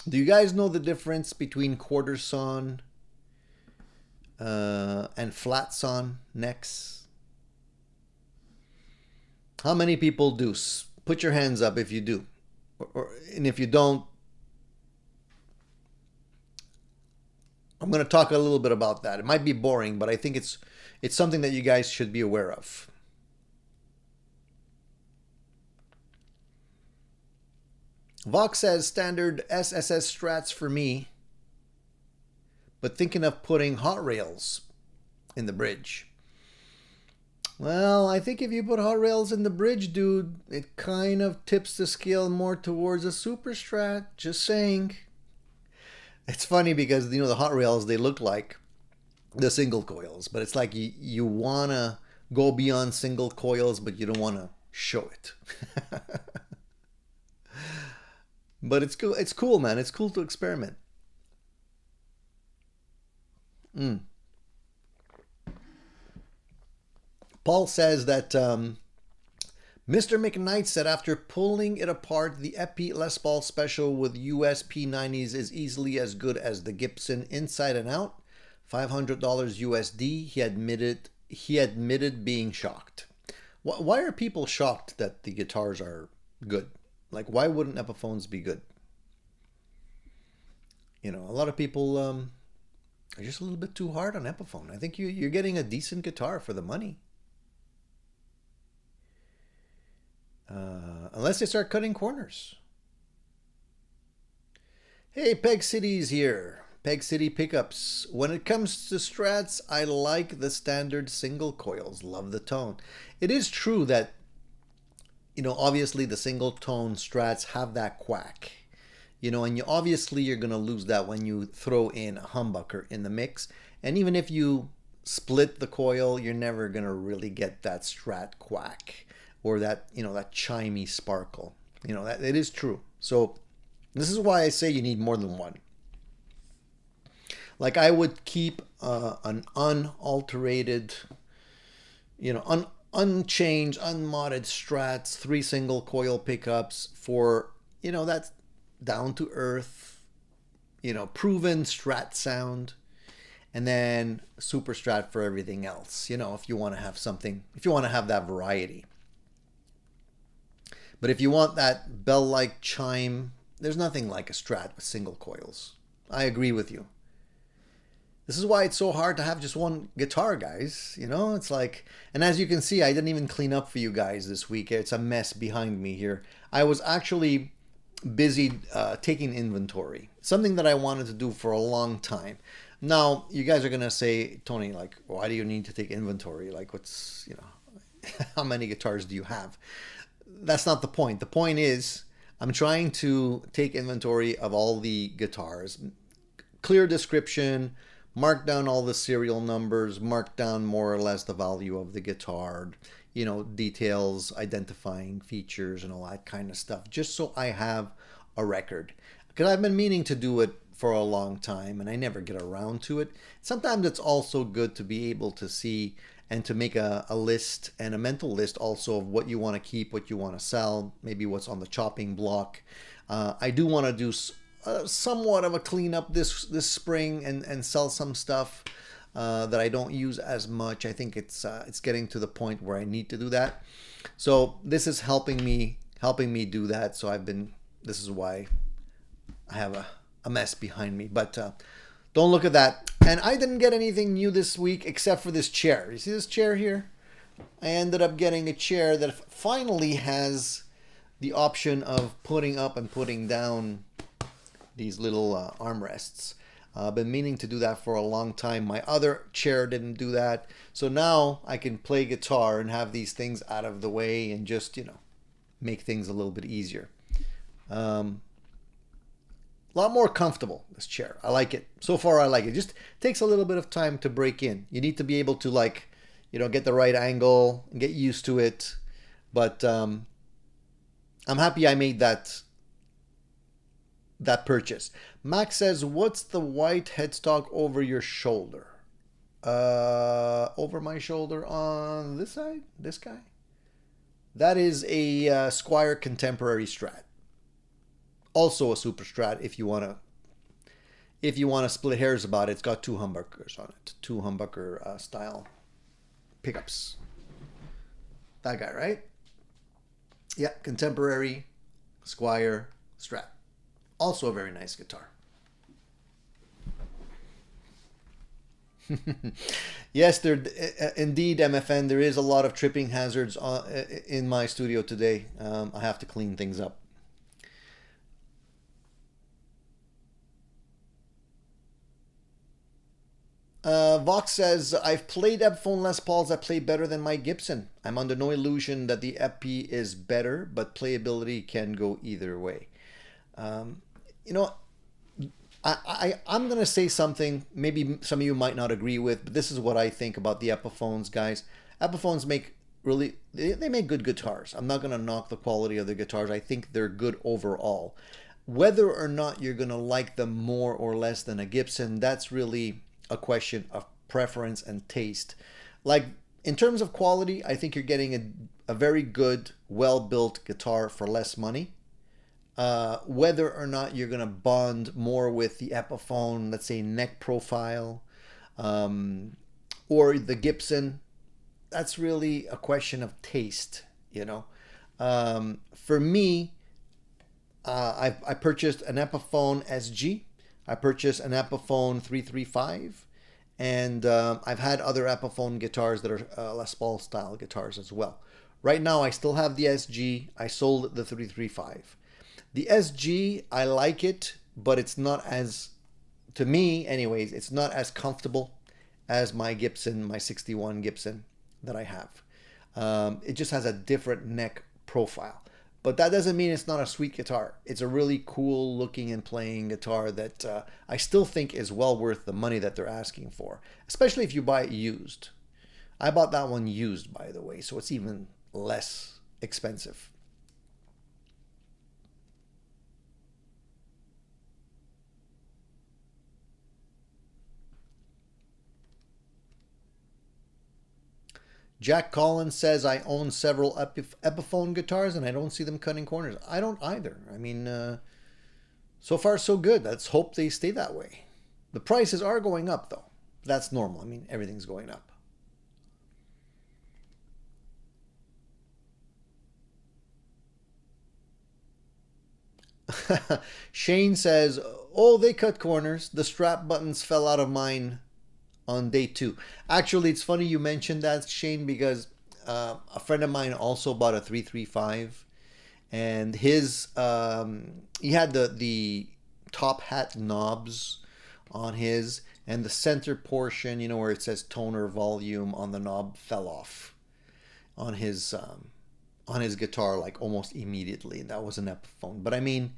Do you guys know the difference between quarter sawn and flat sawn necks? How many people do? Put your hands up if you do. And if you don't, I'm going to talk a little bit about that. It might be boring, but I think it's something that you guys should be aware of. Vox says standard SSS strats for me, but thinking of putting hot rails in the bridge. Well, I think if you put hot rails in the bridge, dude, it kind of tips the scale more towards a super strat. Just saying. It's funny because, the hot rails, they look like the single coils, but it's like you want to go beyond single coils, but you don't want to show it. But it's cool. It's cool, man. It's cool to experiment. Paul says that Mr. McKnight said after pulling it apart, the Epi Les Paul Special with US P90s is easily as good as the Gibson inside and out. $500 USD. He admitted being shocked. Why are people shocked that the guitars are good? Like, why wouldn't Epiphones be good? A lot of people are just a little bit too hard on Epiphone. I think you're getting a decent guitar for the money. Unless they start cutting corners. Hey, Peg City's here. Peg City Pickups. When it comes to strats, I like the standard single coils. Love the tone. It is true that, obviously the single tone strats have that quack. And obviously you're going to lose that when you throw in a humbucker in the mix. And even if you split the coil, you're never going to really get that strat quack. Or that, that chimey sparkle. That it is true. So this is why I say you need more than one. Like I would keep an unalterated, unchanged, unmodded strats, 3 single coil pickups for, that's down to earth, proven strat sound. And then super strat for everything else, if you want to have something, if you want to have that variety. But if you want that bell-like chime, there's nothing like a strat with single coils. I agree with you. This is why it's so hard to have just one guitar, guys. It's like, and as you can see, I didn't even clean up for you guys this week. It's a mess behind me here. I was actually busy taking inventory, something that I wanted to do for a long time. Now, you guys are going to say, Tony, like, why do you need to take inventory? Like, what's, how many guitars do you have? That's not the point. The point is I'm trying to take inventory of all the guitars, clear description, mark down all the serial numbers, mark down more or less the value of the guitar, details, identifying features and all that kind of stuff, just so I have a record. Because I've been meaning to do it for a long time and I never get around to it. Sometimes it's also good to be able to see and to make a list and a mental list also of what you want to keep, what you want to sell, maybe what's on the chopping block. I do want to do somewhat of a cleanup this spring and sell some stuff that I don't use as much. I think it's getting to the point where I need to do that. So this is helping me do that. So this is why I have a mess behind me. But don't look at that. And I didn't get anything new this week except for this chair. You see this chair here? I ended up getting a chair that finally has the option of putting up and putting down these little armrests. I've been meaning to do that for a long time. My other chair didn't do that. So now I can play guitar and have these things out of the way and just, make things a little bit easier. A lot more comfortable, this chair. I like it. So far, I like it. Just takes a little bit of time to break in. You need to be able to get the right angle and get used to it. But I'm happy I made that that purchase. Max says, what's the white headstock over your shoulder? Over my shoulder on this side? This guy? That is a Squier Contemporary Strat. Also a super Strat if you want to split hairs about it. It's got two humbuckers on it. Two humbucker style pickups. That guy, right? Yeah, Contemporary Squier Strat. Also a very nice guitar. Yes, there indeed, MFN, there is a lot of tripping hazards in my studio today. I have to clean things up. Vox says, I've played Epiphone Les Pauls that play better than my Gibson. I'm under no illusion that the Epi is better, but playability can go either way. You know, I'm going to say something maybe some of you might not agree with, but this is what I think about the Epiphones, guys. Epiphones make really, they make good guitars. I'm not going to knock the quality of the guitars. I think they're good overall. Whether or not you're going to like them more or less than a Gibson, that's really a question of preference and taste. Like, in terms of quality, I think you're getting a very good, well-built guitar for less money. Whether or not you're going to bond more with the Epiphone, let's say neck profile, or the Gibson, that's really a question of taste, you know. For me, I purchased an Epiphone SG. I purchased an Epiphone 335, and I've had other Epiphone guitars that are Les Paul style guitars as well. Right now, I still have the SG. I sold the 335. The SG, I like it, but it's not as, to me anyways, it's not as comfortable as my Gibson, my 61 Gibson that I have. It just has a different neck profile. But that doesn't mean it's not a sweet guitar. It's a really cool looking and playing guitar that I still think is well worth the money that they're asking for, especially if you buy it used. I bought that one used, by the way, so it's even less expensive. Jack Collins says, I own several Epiphone guitars and I don't see them cutting corners. I don't either. I mean, so far so good. Let's hope they stay that way. The prices are going up though. That's normal. I mean, everything's going up. Shane says, oh, they cut corners. The strap buttons fell out of mine on day 2. Actually, it's funny you mentioned that, Shane, because a friend of mine also bought a 335, and his he had the top hat knobs on his, and the center portion, you know, where it says toner volume on the knob, fell off on his guitar like almost immediately. That was an Epiphone. But I mean,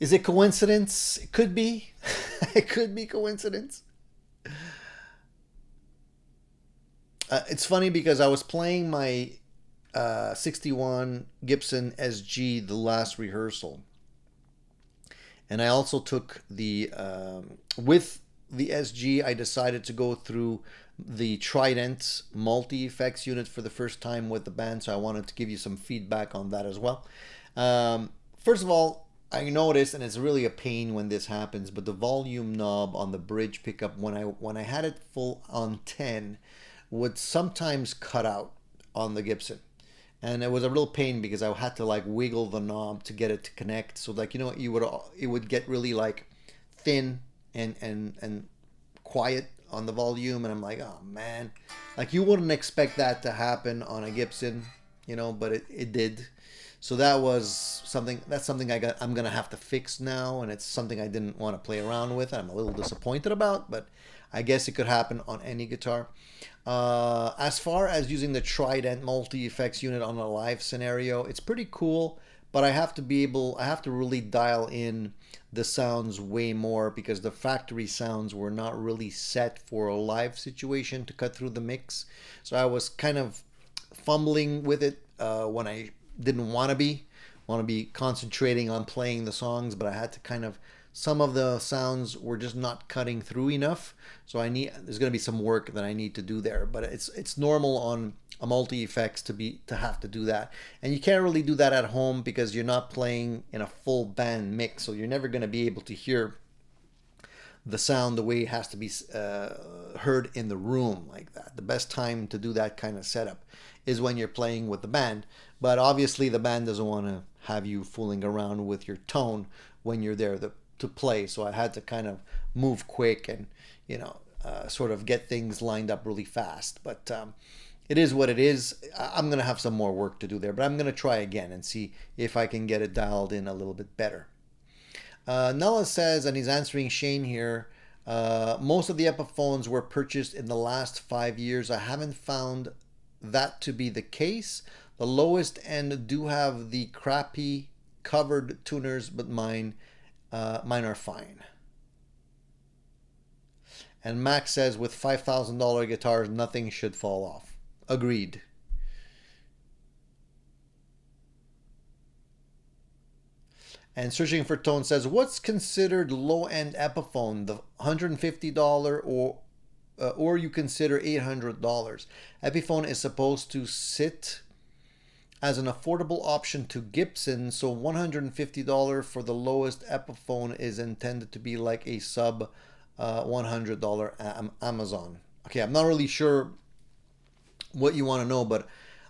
is it coincidence? It could be. It could be coincidence. It's funny because I was playing my 61 Gibson SG the last rehearsal, and I also took the with the SG I decided to go through the Trident multi-effects unit for the first time with the band, so I wanted to give you some feedback on that as well. First of all, I noticed, and it's really a pain when this happens, but the volume knob on the bridge pickup, when I had it full on 10, would sometimes cut out on the Gibson. And it was a real pain because I had to like wiggle the knob to get it to connect. So like, you know, it would get really like thin and quiet on the volume, and I'm like, oh man, like you wouldn't expect that to happen on a Gibson, you know, but it did. So that's something I'm gonna have to fix now, and it's something I didn't want to play around with. I'm a little disappointed about, but I guess it could happen on any guitar. As far as using the Trident multi-effects unit on a live scenario, it's pretty cool, but I have to really dial in the sounds way more because the factory sounds were not really set for a live situation to cut through the mix. So I was kind of fumbling with it when I didn't want to be. want to be concentrating on playing the songs, but I had to kind of, some of the sounds were just not cutting through enough. So there's going to be some work that I need to do there, but it's normal on a multi-effects to have to do that. And you can't really do that at home because you're not playing in a full band mix. So you're never going to be able to hear the sound the way it has to be heard in the room like that. The best time to do that kind of setup is when you're playing with the band. But obviously the band doesn't want to have you fooling around with your tone when you're there to play. So I had to kind of move quick and, sort of get things lined up really fast. But it is what it is. I'm going to have some more work to do there, but I'm going to try again and see if I can get it dialed in a little bit better. Nella says, and he's answering Shane here, most of the Epiphones were purchased in the last 5 years. I haven't found that to be the case. The lowest end do have the crappy covered tuners, but mine are fine. And Max says, with $5,000 guitars, nothing should fall off. Agreed. And Searching for Tone says, what's considered low-end Epiphone? The $150 or you consider $800? Epiphone is supposed to sit as an affordable option to Gibson, so $150 for the lowest Epiphone is intended to be like a sub $100 Amazon. Okay, I'm not really sure what you want to know, but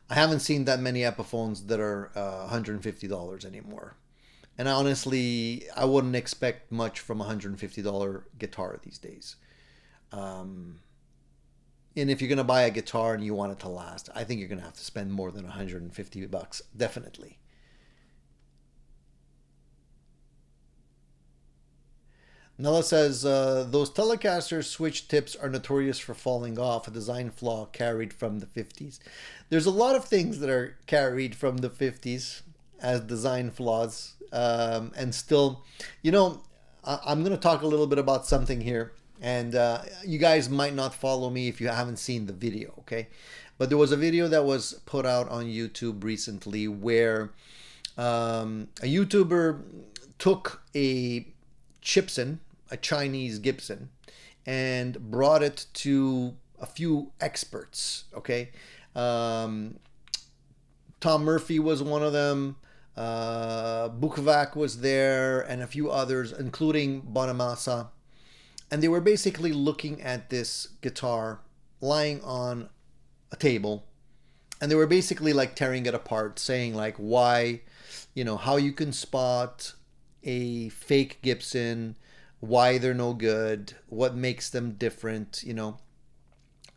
I haven't seen that many Epiphones that are $150 anymore. And honestly, I wouldn't expect much from a $150 guitar these days. And if you're going to buy a guitar and you want it to last, I think you're going to have to spend more than $150, definitely. Nella says, those Telecaster switch tips are notorious for falling off, a design flaw carried from the 50s. There's a lot of things that are carried from the 50s as design flaws. And still, I'm going to talk a little bit about something here. And you guys might not follow me if you haven't seen the video, okay? But there was a video that was put out on YouTube recently where a YouTuber took a Gibson, a Chinese Gibson, and brought it to a few experts, okay? Tom Murphy was one of them. Bukovac was there, and a few others, including Bonamassa. And they were basically looking at this guitar lying on a table, and they were basically like tearing it apart, saying like why, how you can spot a fake Gibson, why they're no good, what makes them different.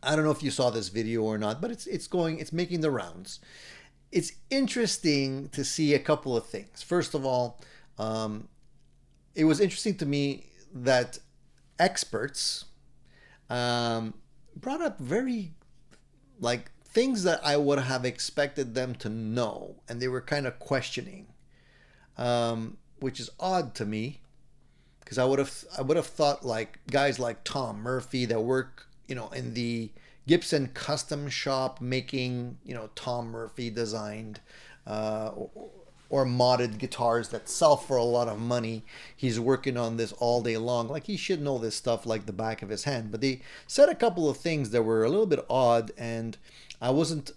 I don't know if you saw this video or not, but it's making the rounds. It's interesting to see a couple of things. First of all, it was interesting to me that experts brought up very things that I would have expected them to know, and they were kind of questioning, which is odd to me, because I would have thought like guys like Tom Murphy that work in the Gibson custom shop making Tom Murphy designed or modded guitars that sell for a lot of money. He's working on this all day long. Like, he should know this stuff like the back of his hand. But they said a couple of things that were a little bit odd, and I wasn't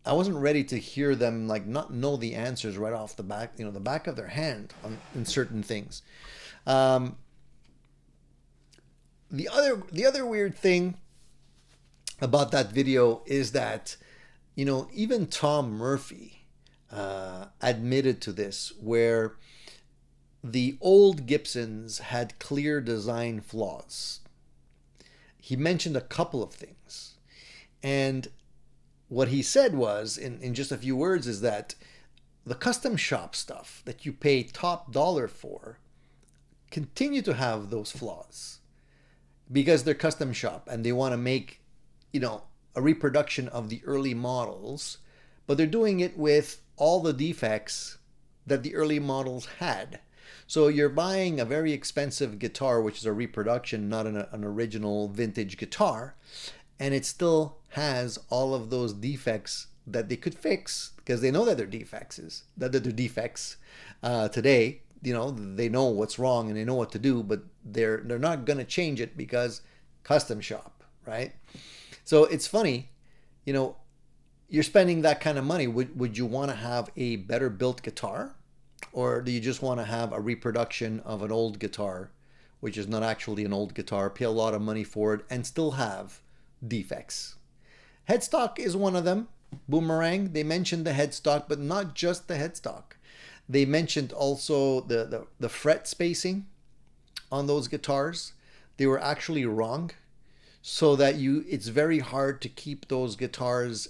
ready to hear them not know the answers right off the back, the back of their hand in certain things. The other weird thing about that video is that, even Tom Murphy admitted to this, where the old Gibsons had clear design flaws. He mentioned a couple of things. And what he said was, in just a few words, is that the custom shop stuff that you pay top dollar for continue to have those flaws because they're custom shop and they want to make, a reproduction of the early models, but they're doing it with all the defects that the early models had. So you're buying a very expensive guitar, which is a reproduction, not an original vintage guitar, and it still has all of those defects that they could fix, because they know that they're defects today. You know, they know what's wrong and they know what to do, but they're not going to change it because custom shop, right? So it's funny, you know, you're spending that kind of money. Would you want to have a better built guitar, or do you just want to have a reproduction of an old guitar, which is not actually an old guitar, pay a lot of money for it, and still have defects? Headstock is one of them. Boomerang, they mentioned the headstock, but not just the headstock. They mentioned also the fret spacing on those guitars. They were actually wrong, so that it's very hard to keep those guitars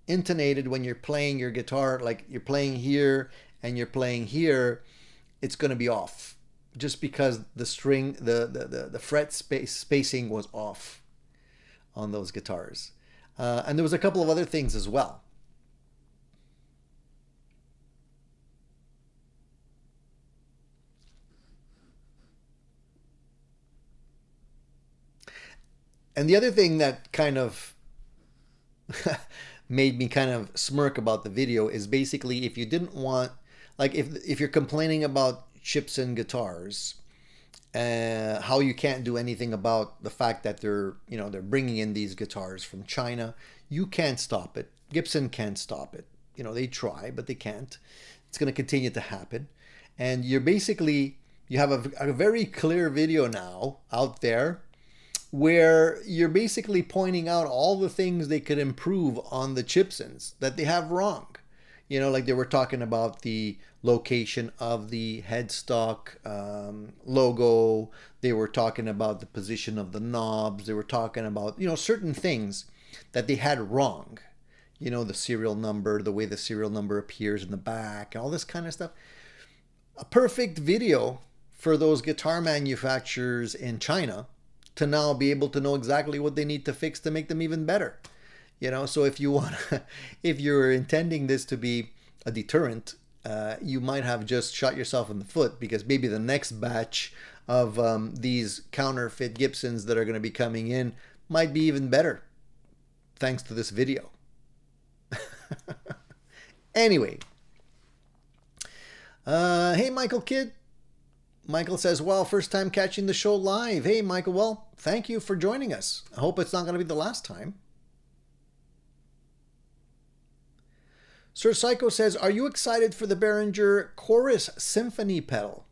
intonated when you're playing your guitar. Like you're playing here and you're playing here, it's going to be off, just because the string, the fret spacing was off on those guitars. And there was a couple of other things as well. And the other thing that kind of made me kind of smirk about the video is basically, if you didn't want, like if you're complaining about Gibson guitars, how you can't do anything about the fact that they're bringing in these guitars from China, you can't stop it. Gibson can't stop it. You know, they try, but they can't. It's going to continue to happen. And you have a very clear video now out there where you're basically pointing out all the things they could improve on the Gibsons that they have wrong. You know, like they were talking about the location of the headstock logo. They were talking about the position of the knobs. They were talking about, you know, certain things that they had wrong. You know, the serial number, the way the serial number appears in the back, and all this kind of stuff. A perfect video for those guitar manufacturers in China to now be able to know exactly what they need to fix to make them even better. You know, so if you're intending this to be a deterrent, you might have just shot yourself in the foot, because maybe the next batch of these counterfeit Gibsons that are going to be coming in might be even better, thanks to this video. Anyway, hey Michael Kidd. Michael says, well, first time catching the show live. Hey, Michael, well, thank you for joining us. I hope it's not going to be the last time. Sir Psycho says, are you excited for the Behringer Chorus Symphony pedal?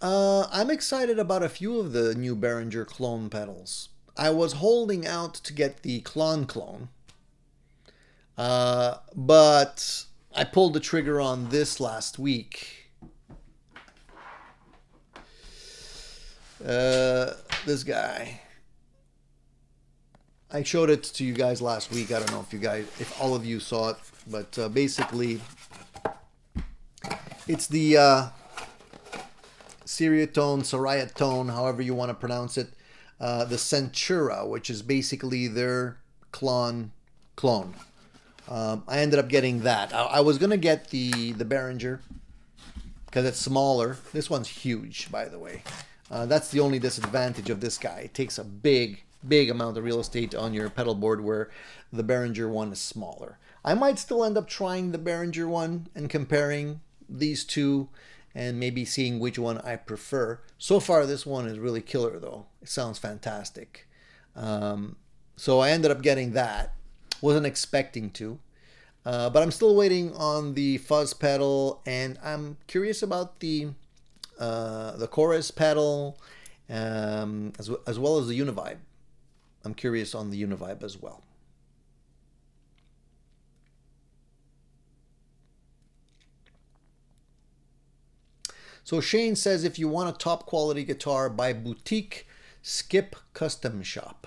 I'm excited about a few of the new Behringer clone pedals. I was holding out to get the clone, but I pulled the trigger on this last week. This guy, I showed it to you guys last week. I don't know if all of you saw it, but basically it's the Seriatone, however you want to pronounce it, the Centura, which is basically their clone. I ended up getting that. I was gonna get the Behringer because it's smaller. This one's huge, by the way. That's the only disadvantage of this guy. It takes a big amount of real estate on your pedal board, where the Behringer one is smaller. I might still end up trying the Behringer one and comparing these two and maybe seeing which one I prefer. So far, this one is really killer, though. It sounds fantastic. So I ended up getting that. Wasn't expecting to. But I'm still waiting on the fuzz pedal, and I'm curious about the chorus pedal, as well as the Univibe. I'm curious on the Univibe as well. So Shane says, if you want a top quality guitar, buy boutique, skip custom shop.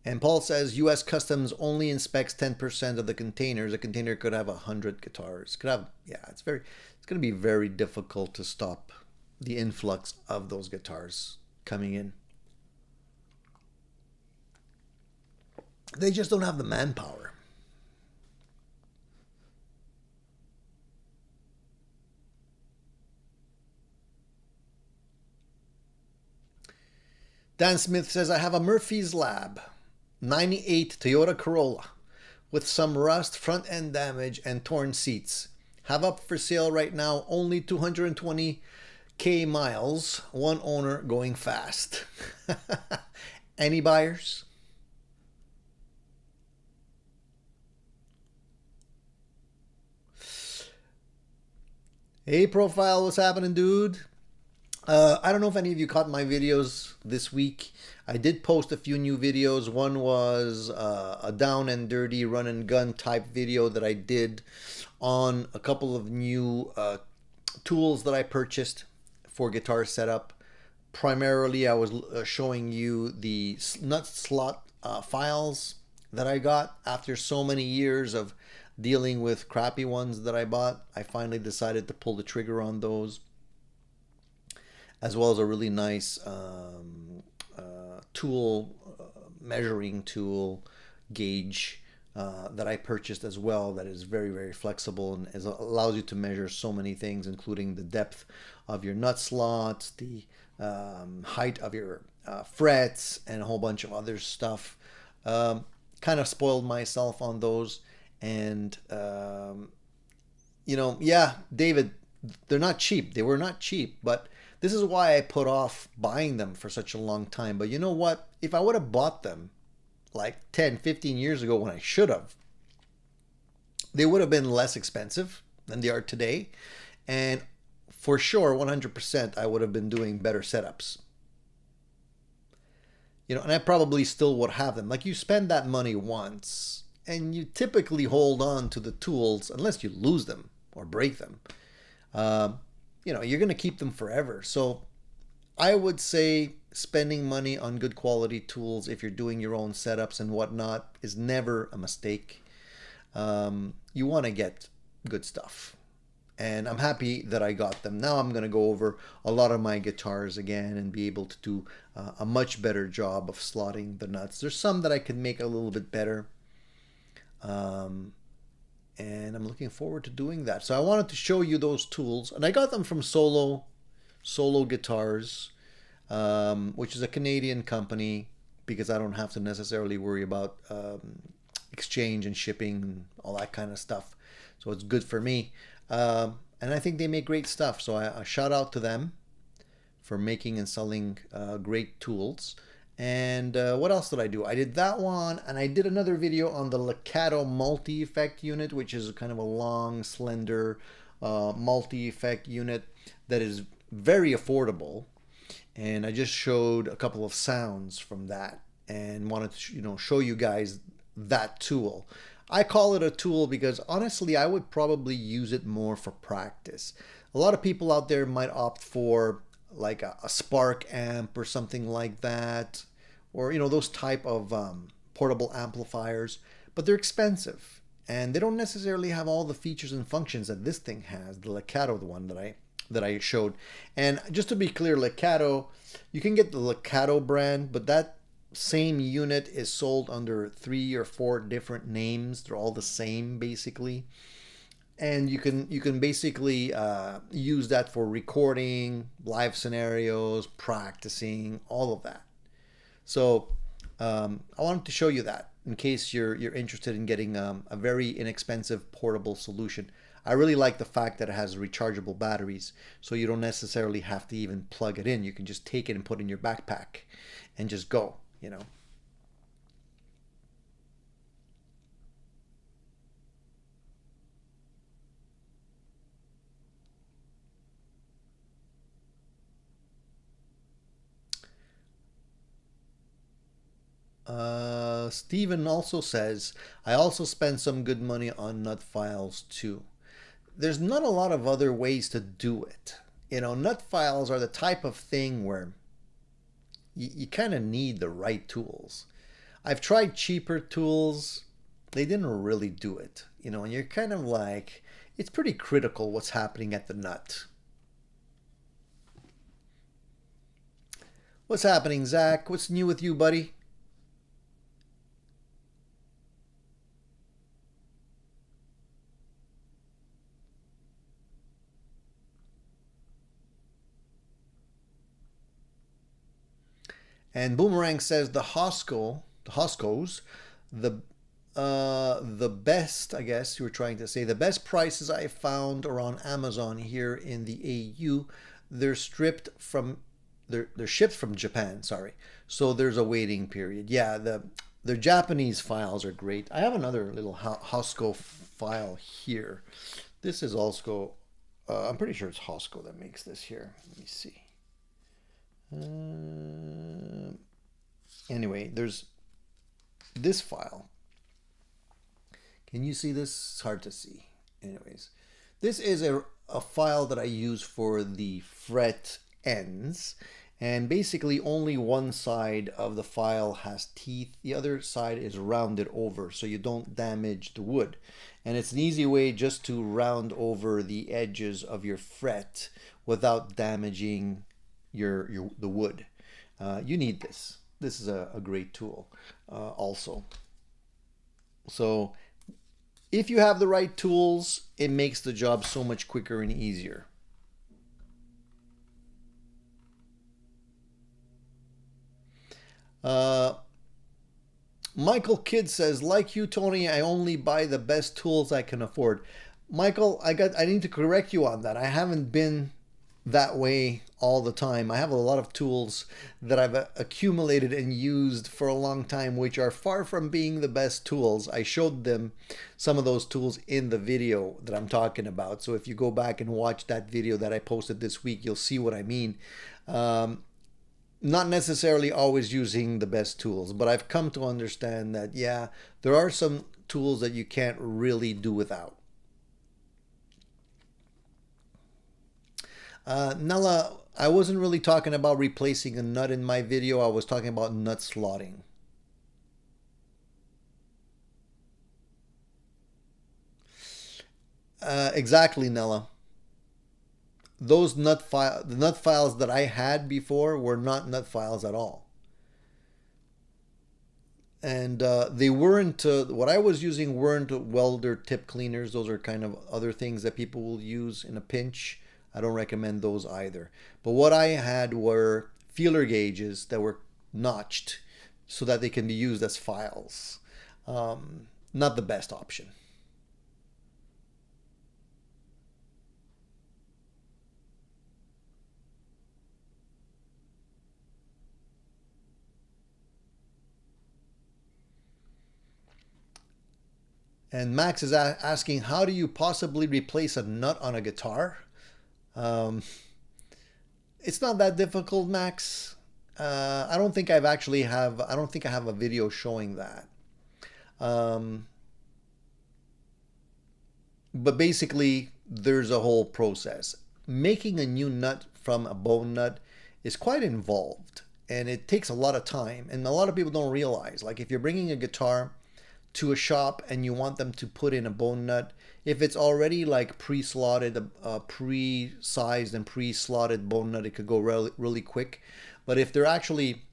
And Paul says, U.S. Customs only inspects 10% of the containers. A container could have 100 guitars. It's going to be very difficult to stop the influx of those guitars coming in. They just don't have the manpower. Dan Smith says, I have a Murphy's Lab 98 Toyota Corolla with some rust, front end damage, and torn seats. Have up for sale right now, only 220K miles, one owner, going fast. Any buyers? Hey, Profile, what's happening, dude? I don't know if any of you caught my videos this week. I did post a few new videos. One was a down and dirty run and gun type video that I did on a couple of new tools that I purchased for guitar setup. Primarily, I was showing you the nut slot files that I got after so many years of dealing with crappy ones that I bought. I finally decided to pull the trigger on those, as well as a really nice tool, measuring tool, gauge that I purchased as well, that is very, very flexible and allows you to measure so many things, including the depth of your nut slots, the height of your frets, and a whole bunch of other stuff. Kind of spoiled myself on those. And, yeah, David, they're not cheap. They were not cheap, but this is why I put off buying them for such a long time. But you know what? If I would have bought them like 10, 15 years ago when I should have, they would have been less expensive than they are today. And for sure, 100%, I would have been doing better setups. And I probably still would have them. Like, you spend that money once, and you typically hold on to the tools unless you lose them or break them. You're going to keep them forever. So I would say spending money on good quality tools if you're doing your own setups and whatnot is never a mistake. You want to get good stuff. And I'm happy that I got them. Now I'm going to go over a lot of my guitars again and be able to do a much better job of slotting the nuts. There's some that I could make a little bit better. And I'm looking forward to doing that. So I wanted to show you those tools, and I got them from Solo Guitars, which is a Canadian company, because I don't have to necessarily worry about exchange and shipping and all that kind of stuff. So it's good for me. And I think they make great stuff. So I shout out to them for making and selling great tools. And what else did I do? I did that one, and I did another video on the Legato multi-effect unit, which is kind of a long, slender multi-effect unit that is very affordable. And I just showed a couple of sounds from that and wanted to show you guys that tool. I call it a tool because honestly, I would probably use it more for practice. A lot of people out there might opt for like a Spark amp or something like that, or those type of portable amplifiers, but they're expensive and they don't necessarily have all the features and functions that this thing has, the Legato, the one that I showed. And just to be clear, Legato, you can get the Legato brand, but that same unit is sold under 3 or 4 different names. They're all the same basically. And you can basically use that for recording, live scenarios, practicing, all of that. So I wanted to show you that in case you're interested in getting a very inexpensive portable solution. I really like the fact that it has rechargeable batteries, so you don't necessarily have to even plug it in. You can just take it and put it in your backpack and just go, Steven also says, I also spend some good money on nut files too. There's not a lot of other ways to do it. Nut files are the type of thing where you kind of need the right tools. I've tried cheaper tools. They didn't really do it. And you're kind of like, it's pretty critical what's happening at the nut. What's happening, Zach? What's new with you, buddy? And Boomerang says the Hoscos, the best, I guess you were trying to say, the best prices I found are on Amazon here in the AU. They're shipped from Japan, sorry. So there's a waiting period. Yeah, the Japanese files are great. I have another little Hosco file here. This is also, I'm pretty sure it's Hosco that makes this here. Let me see. Anyway, there's this file. Can you see this? It's hard to see. Anyways, this is a file that I use for the fret ends. And basically only one side of the file has teeth. The other side is rounded over so you don't damage the wood. And it's an easy way just to round over the edges of your fret without damaging the wood. You need this. This is a great tool also. So if you have the right tools, it makes the job so much quicker and easier. Michael Kidd says, like you, Tony, I only buy the best tools I can afford. Michael, I need to correct you on that. I haven't been that way all the time. I have a lot of tools that I've accumulated and used for a long time, which are far from being the best tools. I showed them some of those tools in the video that I'm talking about. So if you go back and watch that video that I posted this week, you'll see what I mean. Not necessarily always using the best tools, but I've come to understand that, yeah, there are some tools that you can't really do without. Nella, I wasn't really talking about replacing a nut in my video. I was talking about nut slotting. Exactly, Nella. Those the nut files that I had before were not nut files at all. And they weren't, what I was using weren't welder tip cleaners. Those are kind of other things that people will use in a pinch. I don't recommend those either. But what I had were feeler gauges that were notched so that they can be used as files. Not the best option. And Max is asking, how do you possibly replace a nut on a guitar? It's not that difficult, Max. I don't think I have a video showing that. But basically, there's a whole process. Making a new nut from a bone nut is quite involved, and it takes a lot of time. And a lot of people don't realize, like if you're bringing a guitar to a shop and you want them to put in a bone nut, if it's already like pre-slotted, pre-sized and pre-slotted bone nut, it could go really quick. But if they're actually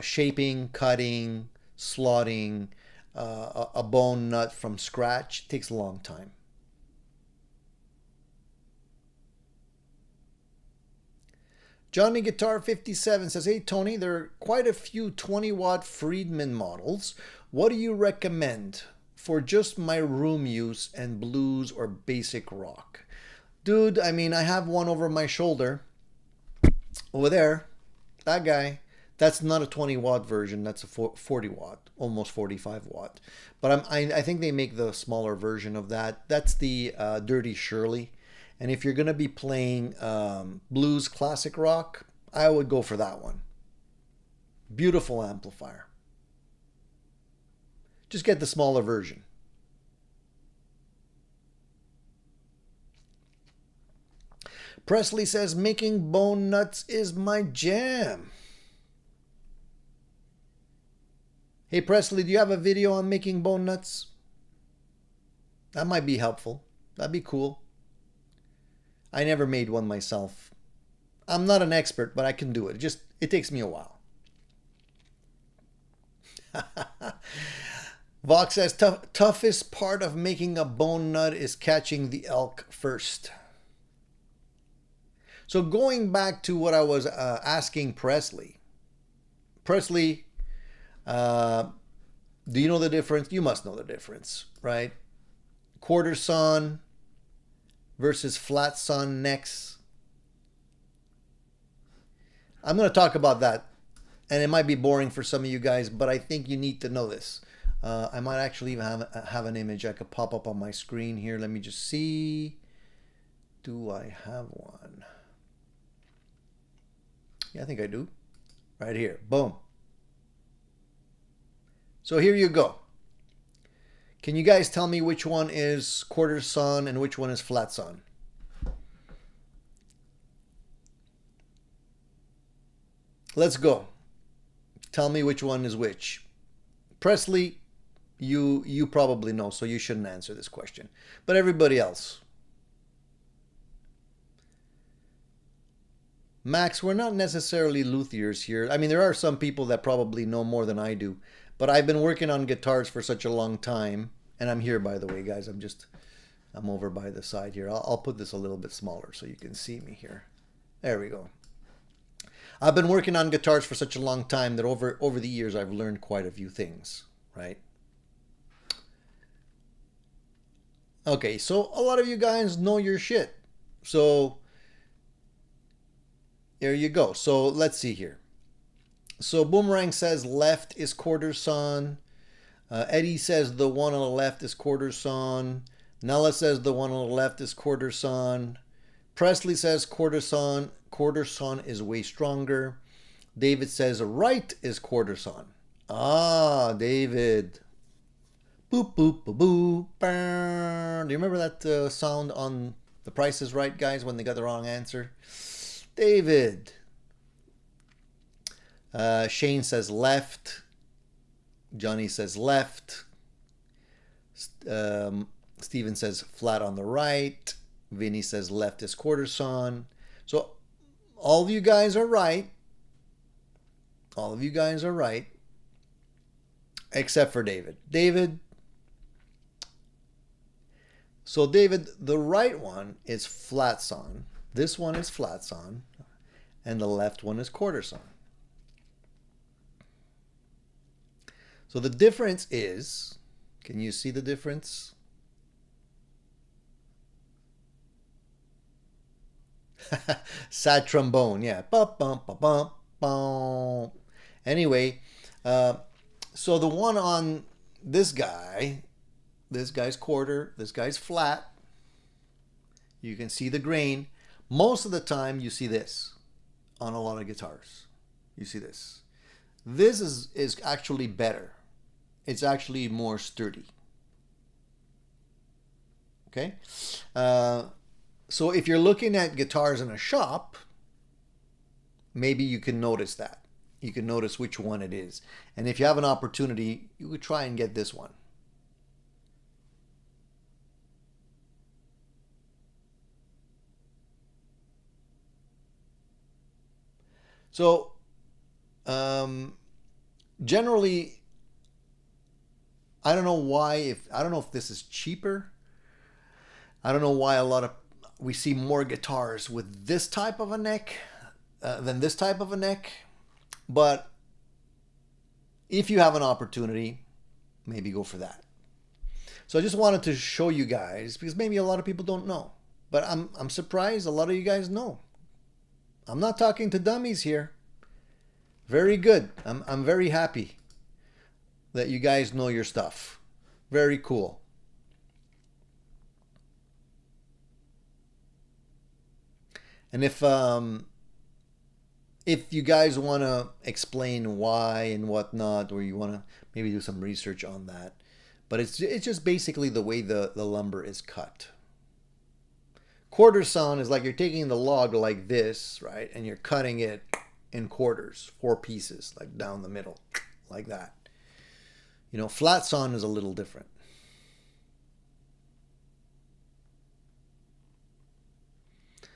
shaping, cutting, slotting a bone nut from scratch, it takes a long time. Johnny Guitar 57 says, hey Tony, there are quite a few 20-watt Friedman models. What do you recommend for just my room use and blues or basic rock? Dude, I mean, I have one over my shoulder. Over there, that guy. That's not a 20-watt version. That's a 40-watt, almost 45-watt. But I think they make the smaller version of that. That's the Dirty Shirley. And if you're going to be playing blues, classic rock, I would go for that one. Beautiful amplifier. Just get the smaller version. Presley says, making bone nuts is my jam. Hey Presley, do you have a video on making bone nuts? That might be helpful. That'd be cool. I never made one myself. I'm not an expert, but I can do it. It takes me a while. Vox says, toughest part of making a bone nut is catching the elk first. So going back to what I was asking Presley, Presley, do you know the difference? You must know the difference, right? Quarter sawn versus flat sawn necks. I'm going to talk about that, and it might be boring for some of you guys, but I think you need to know this. I might actually even have an image I could pop up on my screen here. Let me just see. Do I have one? Yeah, I think I do. Right here. Boom. So here you go. Can you guys tell me which one is quarter sawn and which one is flat sawn? Let's go. Tell me which one is which. Presley, you probably know, so you shouldn't answer this question. But everybody else. Max, we're not necessarily luthiers here. I mean, there are some people that probably know more than I do. But I've been working on guitars for such a long time. And I'm here, by the way, guys. I'm over by the side here. I'll put this a little bit smaller so you can see me here. There we go. I've been working on guitars for such a long time that over the years I've learned quite a few things, right? Okay, so a lot of you guys know your shit. So there you go. So let's see here. So Boomerang says left is quarter sawn. Eddie says the one on the left is quarter sawn. Nella says the one on the left is quarter sawn. Presley says quarter sawn. Quarter sawn is way stronger. David says right is quarter sawn. Ah, David. Boop, boop, boop, boop. Do you remember that sound on The Price is Right, guys, when they got the wrong answer? David. Shane says left. Johnny says left. Steven says flat on the right. Vinny says left is quarter sawn. So all of you guys are right. All of you guys are right. Except for David. David. So David, the right one is flat sawn. This one is flat sawn. And the left one is quarter sawn. So the difference is, can you see the difference? Sad trombone, yeah. Bum, bum, bum, bum, bum. Anyway, so the one on this guy's quarter, this guy's flat. You can see the grain. Most of the time you see this on a lot of guitars. You see this. This is actually better. It's actually more sturdy. Okay? So if you're looking at guitars in a shop, maybe you can notice that. You can notice which one it is. And if you have an opportunity, you could try and get this one. So, generally, I don't know if this is cheaper. I don't know why we see more guitars with this type of a neck than this type of a neck. But if you have an opportunity, maybe go for that. So I just wanted to show you guys, because maybe a lot of people don't know. But I'm surprised a lot of you guys know. I'm not talking to dummies here. Very good. I'm very happy that you guys know your stuff. Very cool. And if you guys want to explain why and whatnot, or you want to maybe do some research on that, but it's just basically the way the lumber is cut. Quarter sawn is like you're taking the log like this, right? And you're cutting it in quarters, 4 pieces, like down the middle, like that. You know, flat sawn is a little different.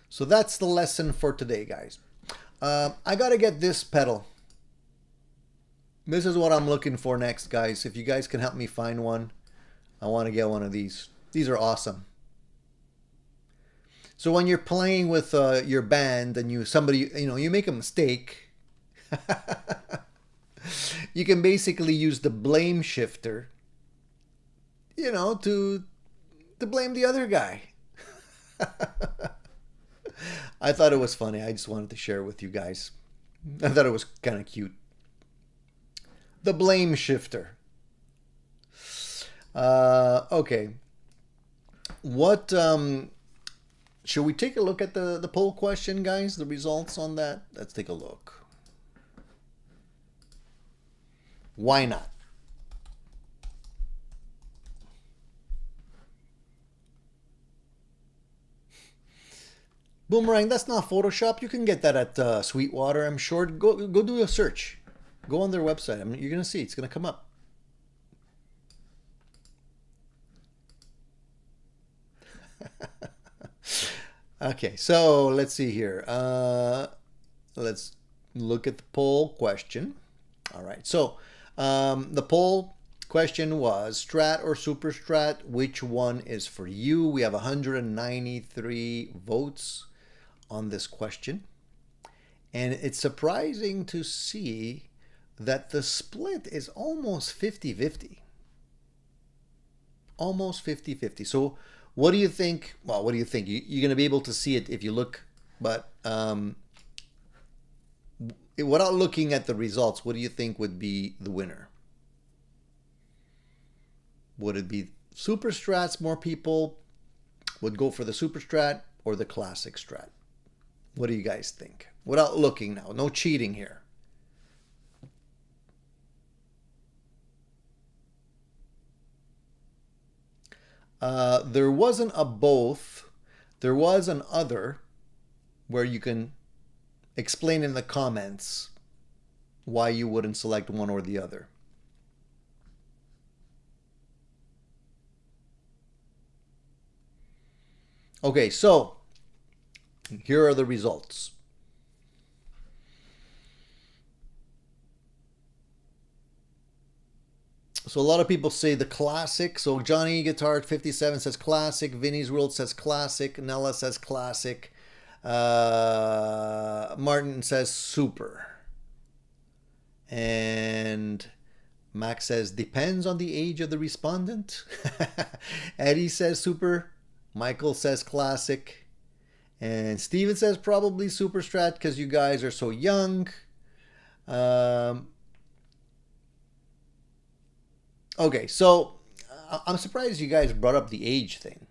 So that's the lesson for today, guys. I got to get this pedal. This is what I'm looking for next, guys. If you guys can help me find one, I want to get one of these. These are awesome. So when you're playing with your band and you make a mistake, You can basically use the blame shifter, you know, to blame the other guy. I thought it was funny. I just wanted to share it with you guys. I thought it was kind of cute. The blame shifter. Okay. What should we take a look at the poll question, guys? The results on that? Let's take a look. Why not? Boomerang, that's not Photoshop. You can get that at Sweetwater, I'm sure. Go do a search. Go on their website. I mean, you're going to see. It's going to come up. Okay, so let's see here. Let's look at the poll question. All right, so the poll question was Strat or Super Strat, which one is for you? We have 193 votes on this question. And it's surprising to see that the split is almost 50-50. Almost 50-50. So what do you think? Well, what do you think? You're going to be able to see it if you look, but without looking at the results, what do you think would be the winner? Would it be Super Strats? More people would go for the Super Strat or the Classic Strat? What do you guys think? Without looking now. No cheating here. There wasn't a both. There was an other where you can explain in the comments why you wouldn't select one or the other. Okay, so here are the results. So a lot of people say the Classic. So Johnny Guitar 57 says Classic. Vinny's World says Classic. Nella says Classic. Martin says Super. And Max says depends on the age of the respondent. Eddie says Super. Michael says Classic. And Steven says probably Super Strat because you guys are so young. Okay, so I'm surprised you guys brought up the age thing.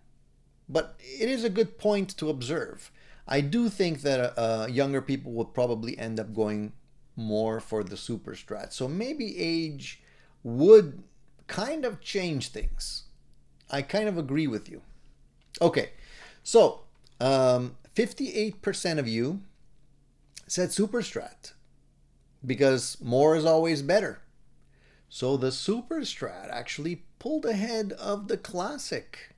But it is a good point to observe. I do think that younger people will probably end up going more for the Super Strat. So maybe age would kind of change things. I kind of agree with you. Okay, so 58% of you said Super Strat because more is always better. So the Super Strat actually pulled ahead of the Classic.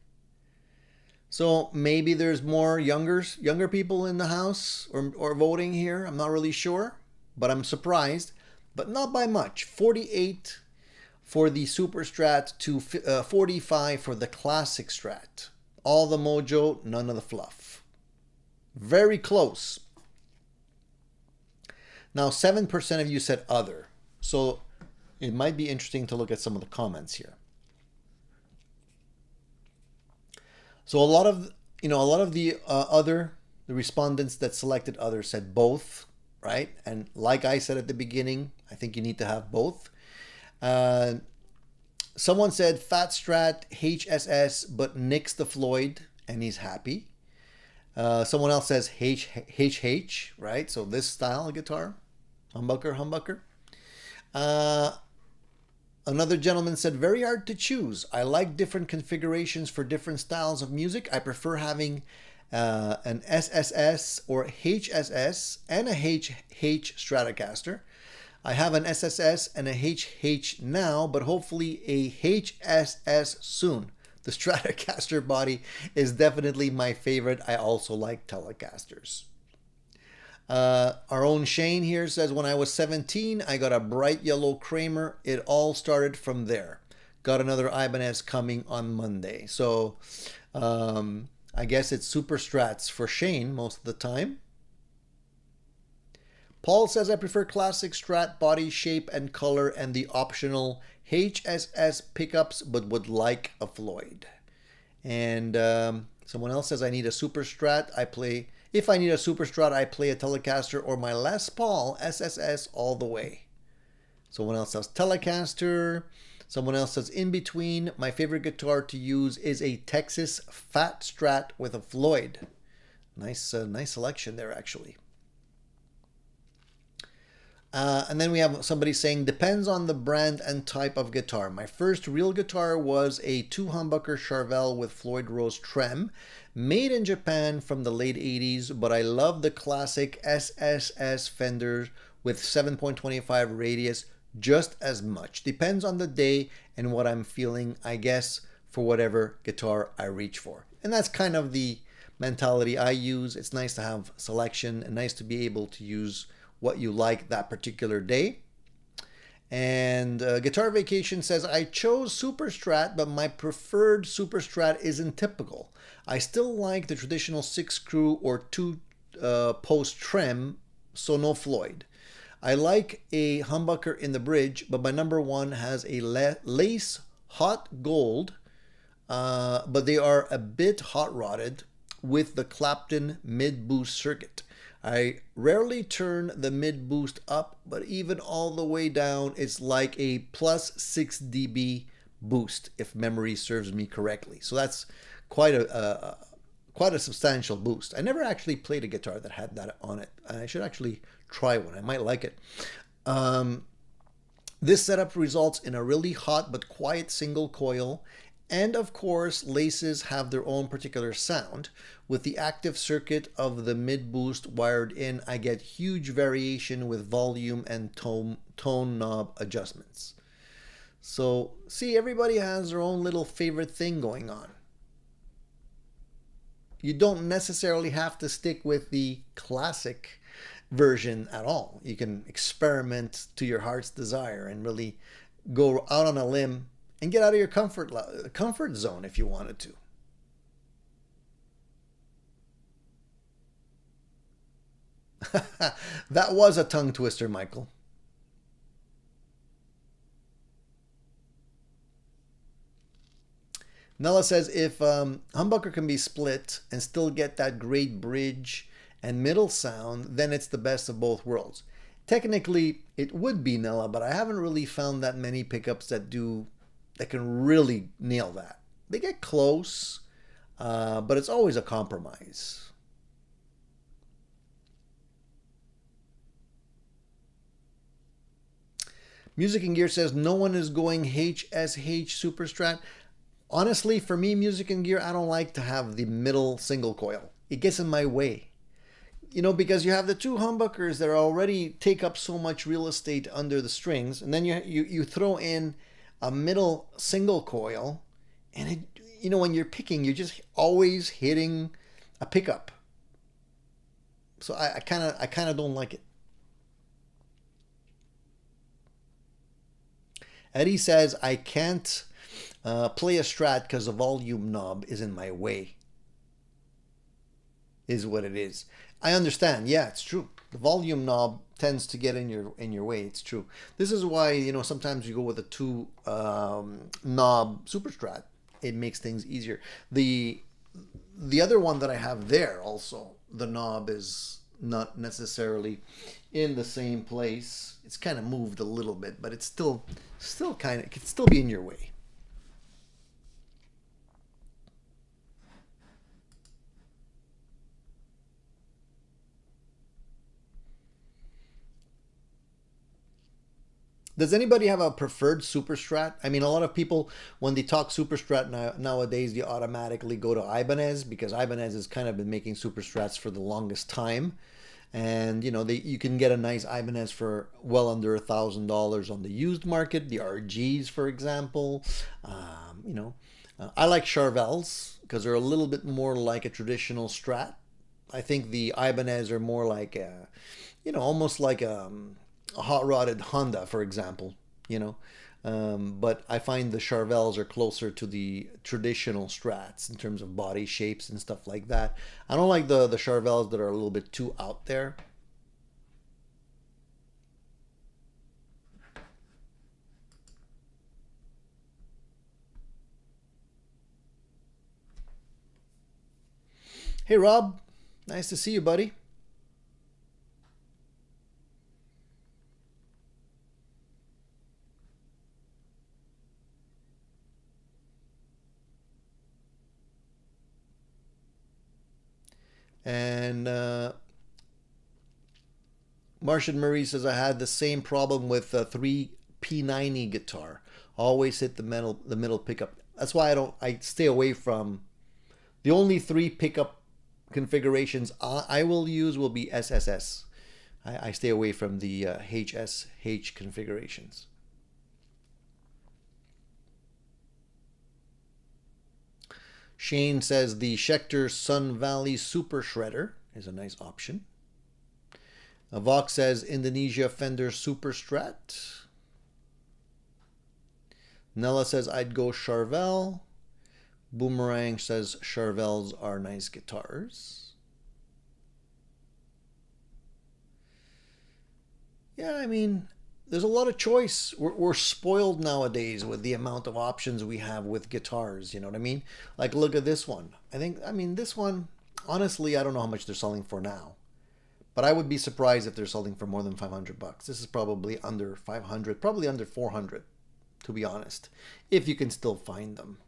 So maybe there's more younger people in the house or voting here. I'm not really sure, but I'm surprised. But not by much. 48 for the Super Strat to 45 for the Classic Strat. All the mojo, none of the fluff. Very close. Now 7% of you said other. So it might be interesting to look at some of the comments here. So a lot of the the respondents that selected other said both, right? And like I said at the beginning, I think you need to have both. Someone said Fat Strat, HSS, but nix the Floyd, and he's happy. Someone else says HH, right? So this style of guitar, humbucker. Another gentleman said, very hard to choose. I like different configurations for different styles of music. I prefer having an SSS or HSS and a HH Stratocaster. I have an SSS and a HH now, but hopefully a HSS soon. The Stratocaster body is definitely my favorite. I also like Telecasters. Our own Shane here says, when I was 17, I got a bright yellow Kramer. It all started from there. Got another Ibanez coming on Monday. So I guess it's Super Strats for Shane most of the time. Paul says, I prefer classic Strat body shape and color and the optional HSS pickups, but would like a Floyd. And someone else says, I need a Super Strat. If I need a Super Strat, I play a Telecaster or my Les Paul SSS all the way. Someone else says Telecaster. Someone else says, in between, my favorite guitar to use is a Texas Fat Strat with a Floyd. Nice, nice selection there, actually. And then we have somebody saying, depends on the brand and type of guitar. My first real guitar was a 2 humbucker Charvel with Floyd Rose trem, made in Japan from the late 80s, but I love the classic SSS Fenders with 7.25 radius just as much. Depends on the day and what I'm feeling, I guess, for whatever guitar I reach for. And that's kind of the mentality I use. It's nice to have selection and nice to be able to use what you like that particular day. And Guitar Vacation says, I chose Super Strat, but my preferred Super Strat isn't typical. I still like the traditional 6-screw or 2-post trem, so no Floyd. I like a humbucker in the bridge, but my number one has a lace hot gold, but they are a bit hot rodded with the Clapton mid-boost circuit. I rarely turn the mid-boost up, but even all the way down, it's like a plus 6 dB boost, if memory serves me correctly. So that's quite a substantial boost. I never actually played a guitar that had that on it. I should actually try one. I might like it. This setup results in a really hot but quiet single coil. And of course, laces have their own particular sound. With the active circuit of the mid-boost wired in, I get huge variation with volume and tone knob adjustments. So, see, everybody has their own little favorite thing going on. You don't necessarily have to stick with the classic version at all. You can experiment to your heart's desire and really go out on a limb and get out of your comfort zone if you wanted to. That was a tongue twister, Michael. Nella says, if humbucker can be split and still get that great bridge and middle sound, then it's the best of both worlds. Technically, it would be, Nella, but I haven't really found that many pickups that can really nail that. They get close, but it's always a compromise. Music and Gear says, no one is going HSH Super Strat. Honestly, for me, Music and Gear, I don't like to have the middle single coil. It gets in my way. You know, because you have the 2 humbuckers that already take up so much real estate under the strings, and then you throw in a middle single coil, and it, you know, when you're picking, you're just always hitting a pickup. So I kind of don't like it. Eddie says, I can't play a Strat because the volume knob is in my way. Is what it is. I understand. Yeah, it's true. The volume knob tends to get in your way. It's true. This is why, you know, sometimes you go with a 2 knob Super Strat. It makes things easier. The other one that I have there also, the knob is not necessarily in the same place. It's kind of moved a little bit, but it's still kind of, it could still be in your way. Does anybody have a preferred Super Strat? I mean, a lot of people, when they talk Super Strat nowadays, they automatically go to Ibanez, because Ibanez has kind of been making Super Strats for the longest time. And, you know, you can get a nice Ibanez for well under $1,000 on the used market. The RGs, for example. You know, I like Charvels because they're a little bit more like a traditional Strat. I think the Ibanez are more like, you know, almost like a hot-rodded Honda, for example, you know. But I find the Charvels are closer to the traditional Strats in terms of body shapes and stuff like that. I don't like the Charvels that are a little bit too out there. Hey Rob, nice to see you, buddy. And Martian Murray says I had the same problem with a 3P90 guitar. Always hit the middle pickup. That's why I stay away from the only 3 pickup configurations I will use will be SSS. I stay away from the HSH configurations. Shane says the Schecter Sun Valley Super Shredder is a nice option. Vox says Indonesia Fender Super Strat. Nella says I'd go Charvel. Boomerang says Charvels are nice guitars. Yeah, I mean, there's a lot of choice. We're spoiled nowadays with the amount of options we have with guitars, you know what I mean? Like, look at this one. I mean, this one, honestly, I don't know how much they're selling for now. But I would be surprised if they're selling for more than $500. This is probably under 500, probably under 400, to be honest, if you can still find them.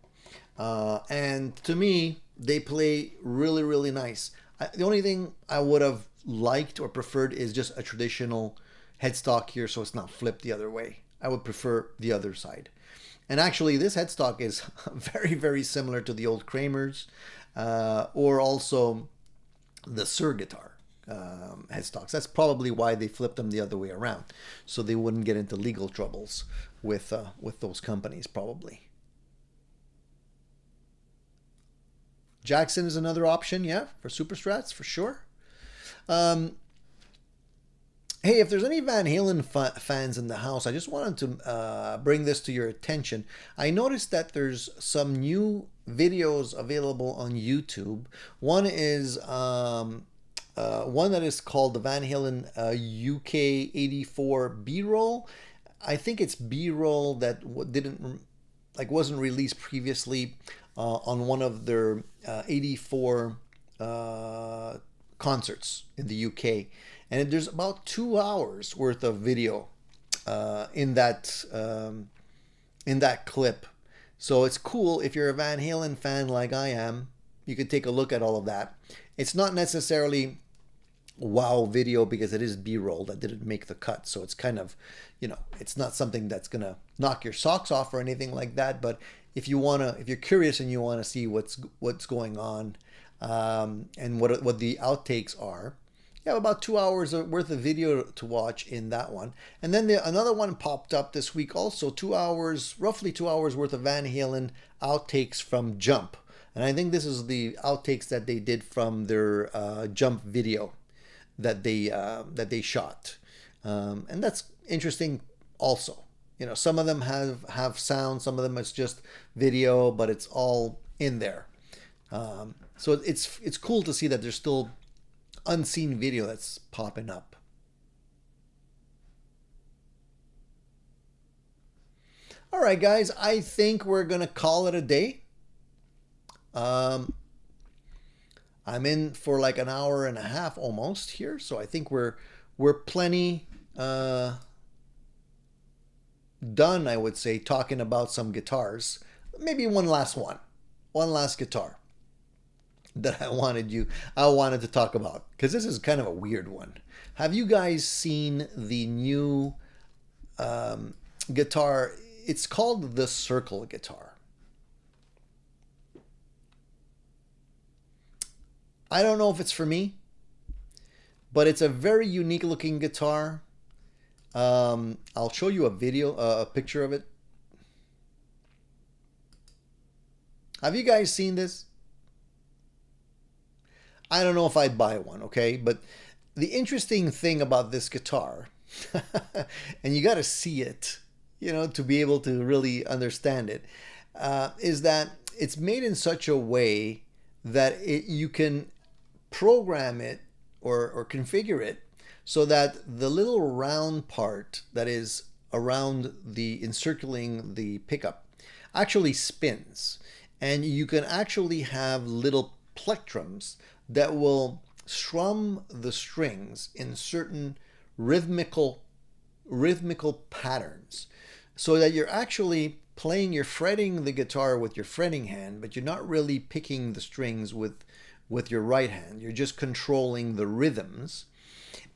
And to me, they play really, really nice. The only thing I would have liked or preferred is just a traditional headstock here, so it's not flipped the other way. I would prefer the other side. And actually, this headstock is very, very similar to the old Kramer's or also the Sur guitar headstocks. That's probably why they flipped them the other way around, so they wouldn't get into legal troubles with those companies, probably. Jackson is another option, yeah, for Super Strats, for sure. Hey, if there's any Van Halen fans in the house, I just wanted to bring this to your attention. I noticed that there's some new videos available on YouTube. One is one that is called the Van Halen UK 84 B-roll. I think it's B-roll that wasn't released previously on one of their 84 concerts in the UK, and there's about 2 hours worth of video in that clip. So it's cool if you're a Van Halen fan like I am. You could take a look at all of that. It's not necessarily wow video because it is B-roll that didn't make the cut, so it's kind of, you know, it's not something that's gonna knock your socks off or anything like that. But if you're curious and you want to see what's going on and what the outtakes are, you have about 2 hours worth of video to watch in that one. And then another one popped up this week also, roughly 2 hours worth of Van Halen outtakes from Jump. And I think this is the outtakes that they did from their Jump video that they shot, and that's interesting also. You know, some of them have sound, some of them it's just video, but it's all in there. So it's cool to see that there's still unseen video that's popping up. All right, guys, I think we're gonna call it a day. I'm in for like an hour and a half almost here, so I think we're plenty done, I would say, talking about some guitars. Maybe one last guitar that I wanted to talk about, because this is kind of a weird one. Have you guys seen the new guitar? It's called the Circle guitar. I don't know if it's for me, but it's a very unique looking guitar. I'll show you a picture of it. Have you guys seen this? I don't know if I'd buy one, okay? But the interesting thing about this guitar, and you got to see it, you know, to be able to really understand it, is that it's made in such a way that you can program it or configure it so that the little round part that is around the encircling the pickup actually spins, and you can actually have little plectrums that will strum the strings in certain rhythmical patterns, so that you're actually playing, you're fretting the guitar with your fretting hand, but you're not really picking the strings with your right hand. You're just controlling the rhythms.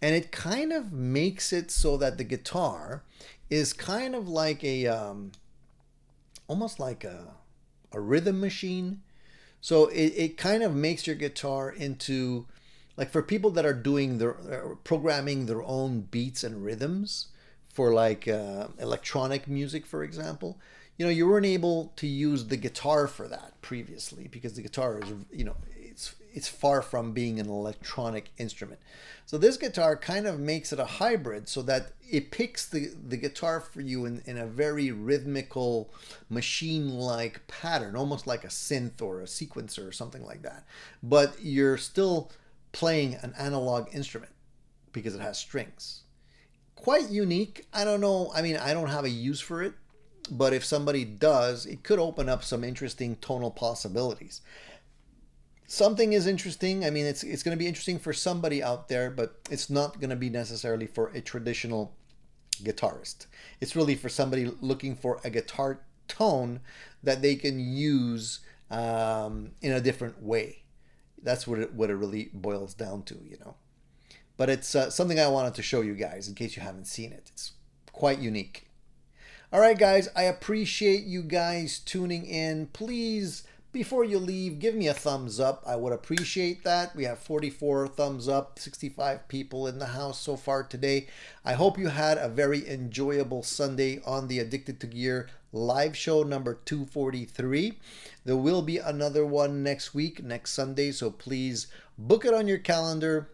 And it kind of makes it so that the guitar is kind of like almost like a rhythm machine. So it kind of makes your guitar into, like, for people that are doing programming their own beats and rhythms for like electronic music, for example, you know, you weren't able to use the guitar for that previously, because the guitar is, you know, it's far from being an electronic instrument. So this guitar kind of makes it a hybrid, so that it picks the guitar for you in a very rhythmical, machine-like pattern, almost like a synth or a sequencer or something like that. But you're still playing an analog instrument because it has strings. Quite unique. I don't know. I mean, I don't have a use for it, but if somebody does, it could open up some interesting tonal possibilities. Something is interesting. I mean, it's going to be interesting for somebody out there, but it's not going to be necessarily for a traditional guitarist. It's really for somebody looking for a guitar tone that they can use in a different way. That's what it really boils down to, you know. But it's something I wanted to show you guys in case you haven't seen it. It's quite unique. All right, guys, I appreciate you guys tuning in. Please, before you leave, give me a thumbs up. I would appreciate that. We have 44 thumbs up, 65 people in the house so far today. I hope you had a very enjoyable Sunday on the Addicted to Gear live show number 243. There will be another one next week, next Sunday, so please book it on your calendar,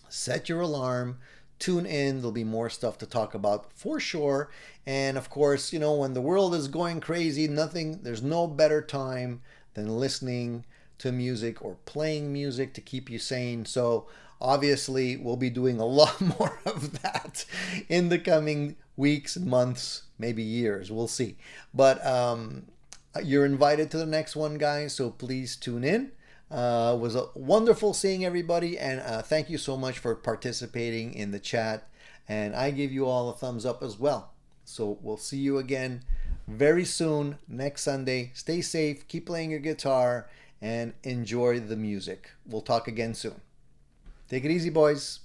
set your alarm, tune in. There'll be more stuff to talk about for sure. And of course, you know, when the world is going crazy, there's no better time than listening to music or playing music to keep you sane. So obviously we'll be doing a lot more of that in the coming weeks, months, maybe years. We'll see. But you're invited to the next one, guys, so please tune in. It was wonderful seeing everybody, and thank you so much for participating in the chat, and I give you all a thumbs up as well. So we'll see you again very soon next Sunday. Stay safe, keep playing your guitar, and enjoy the music. We'll talk again soon. Take it easy, boys.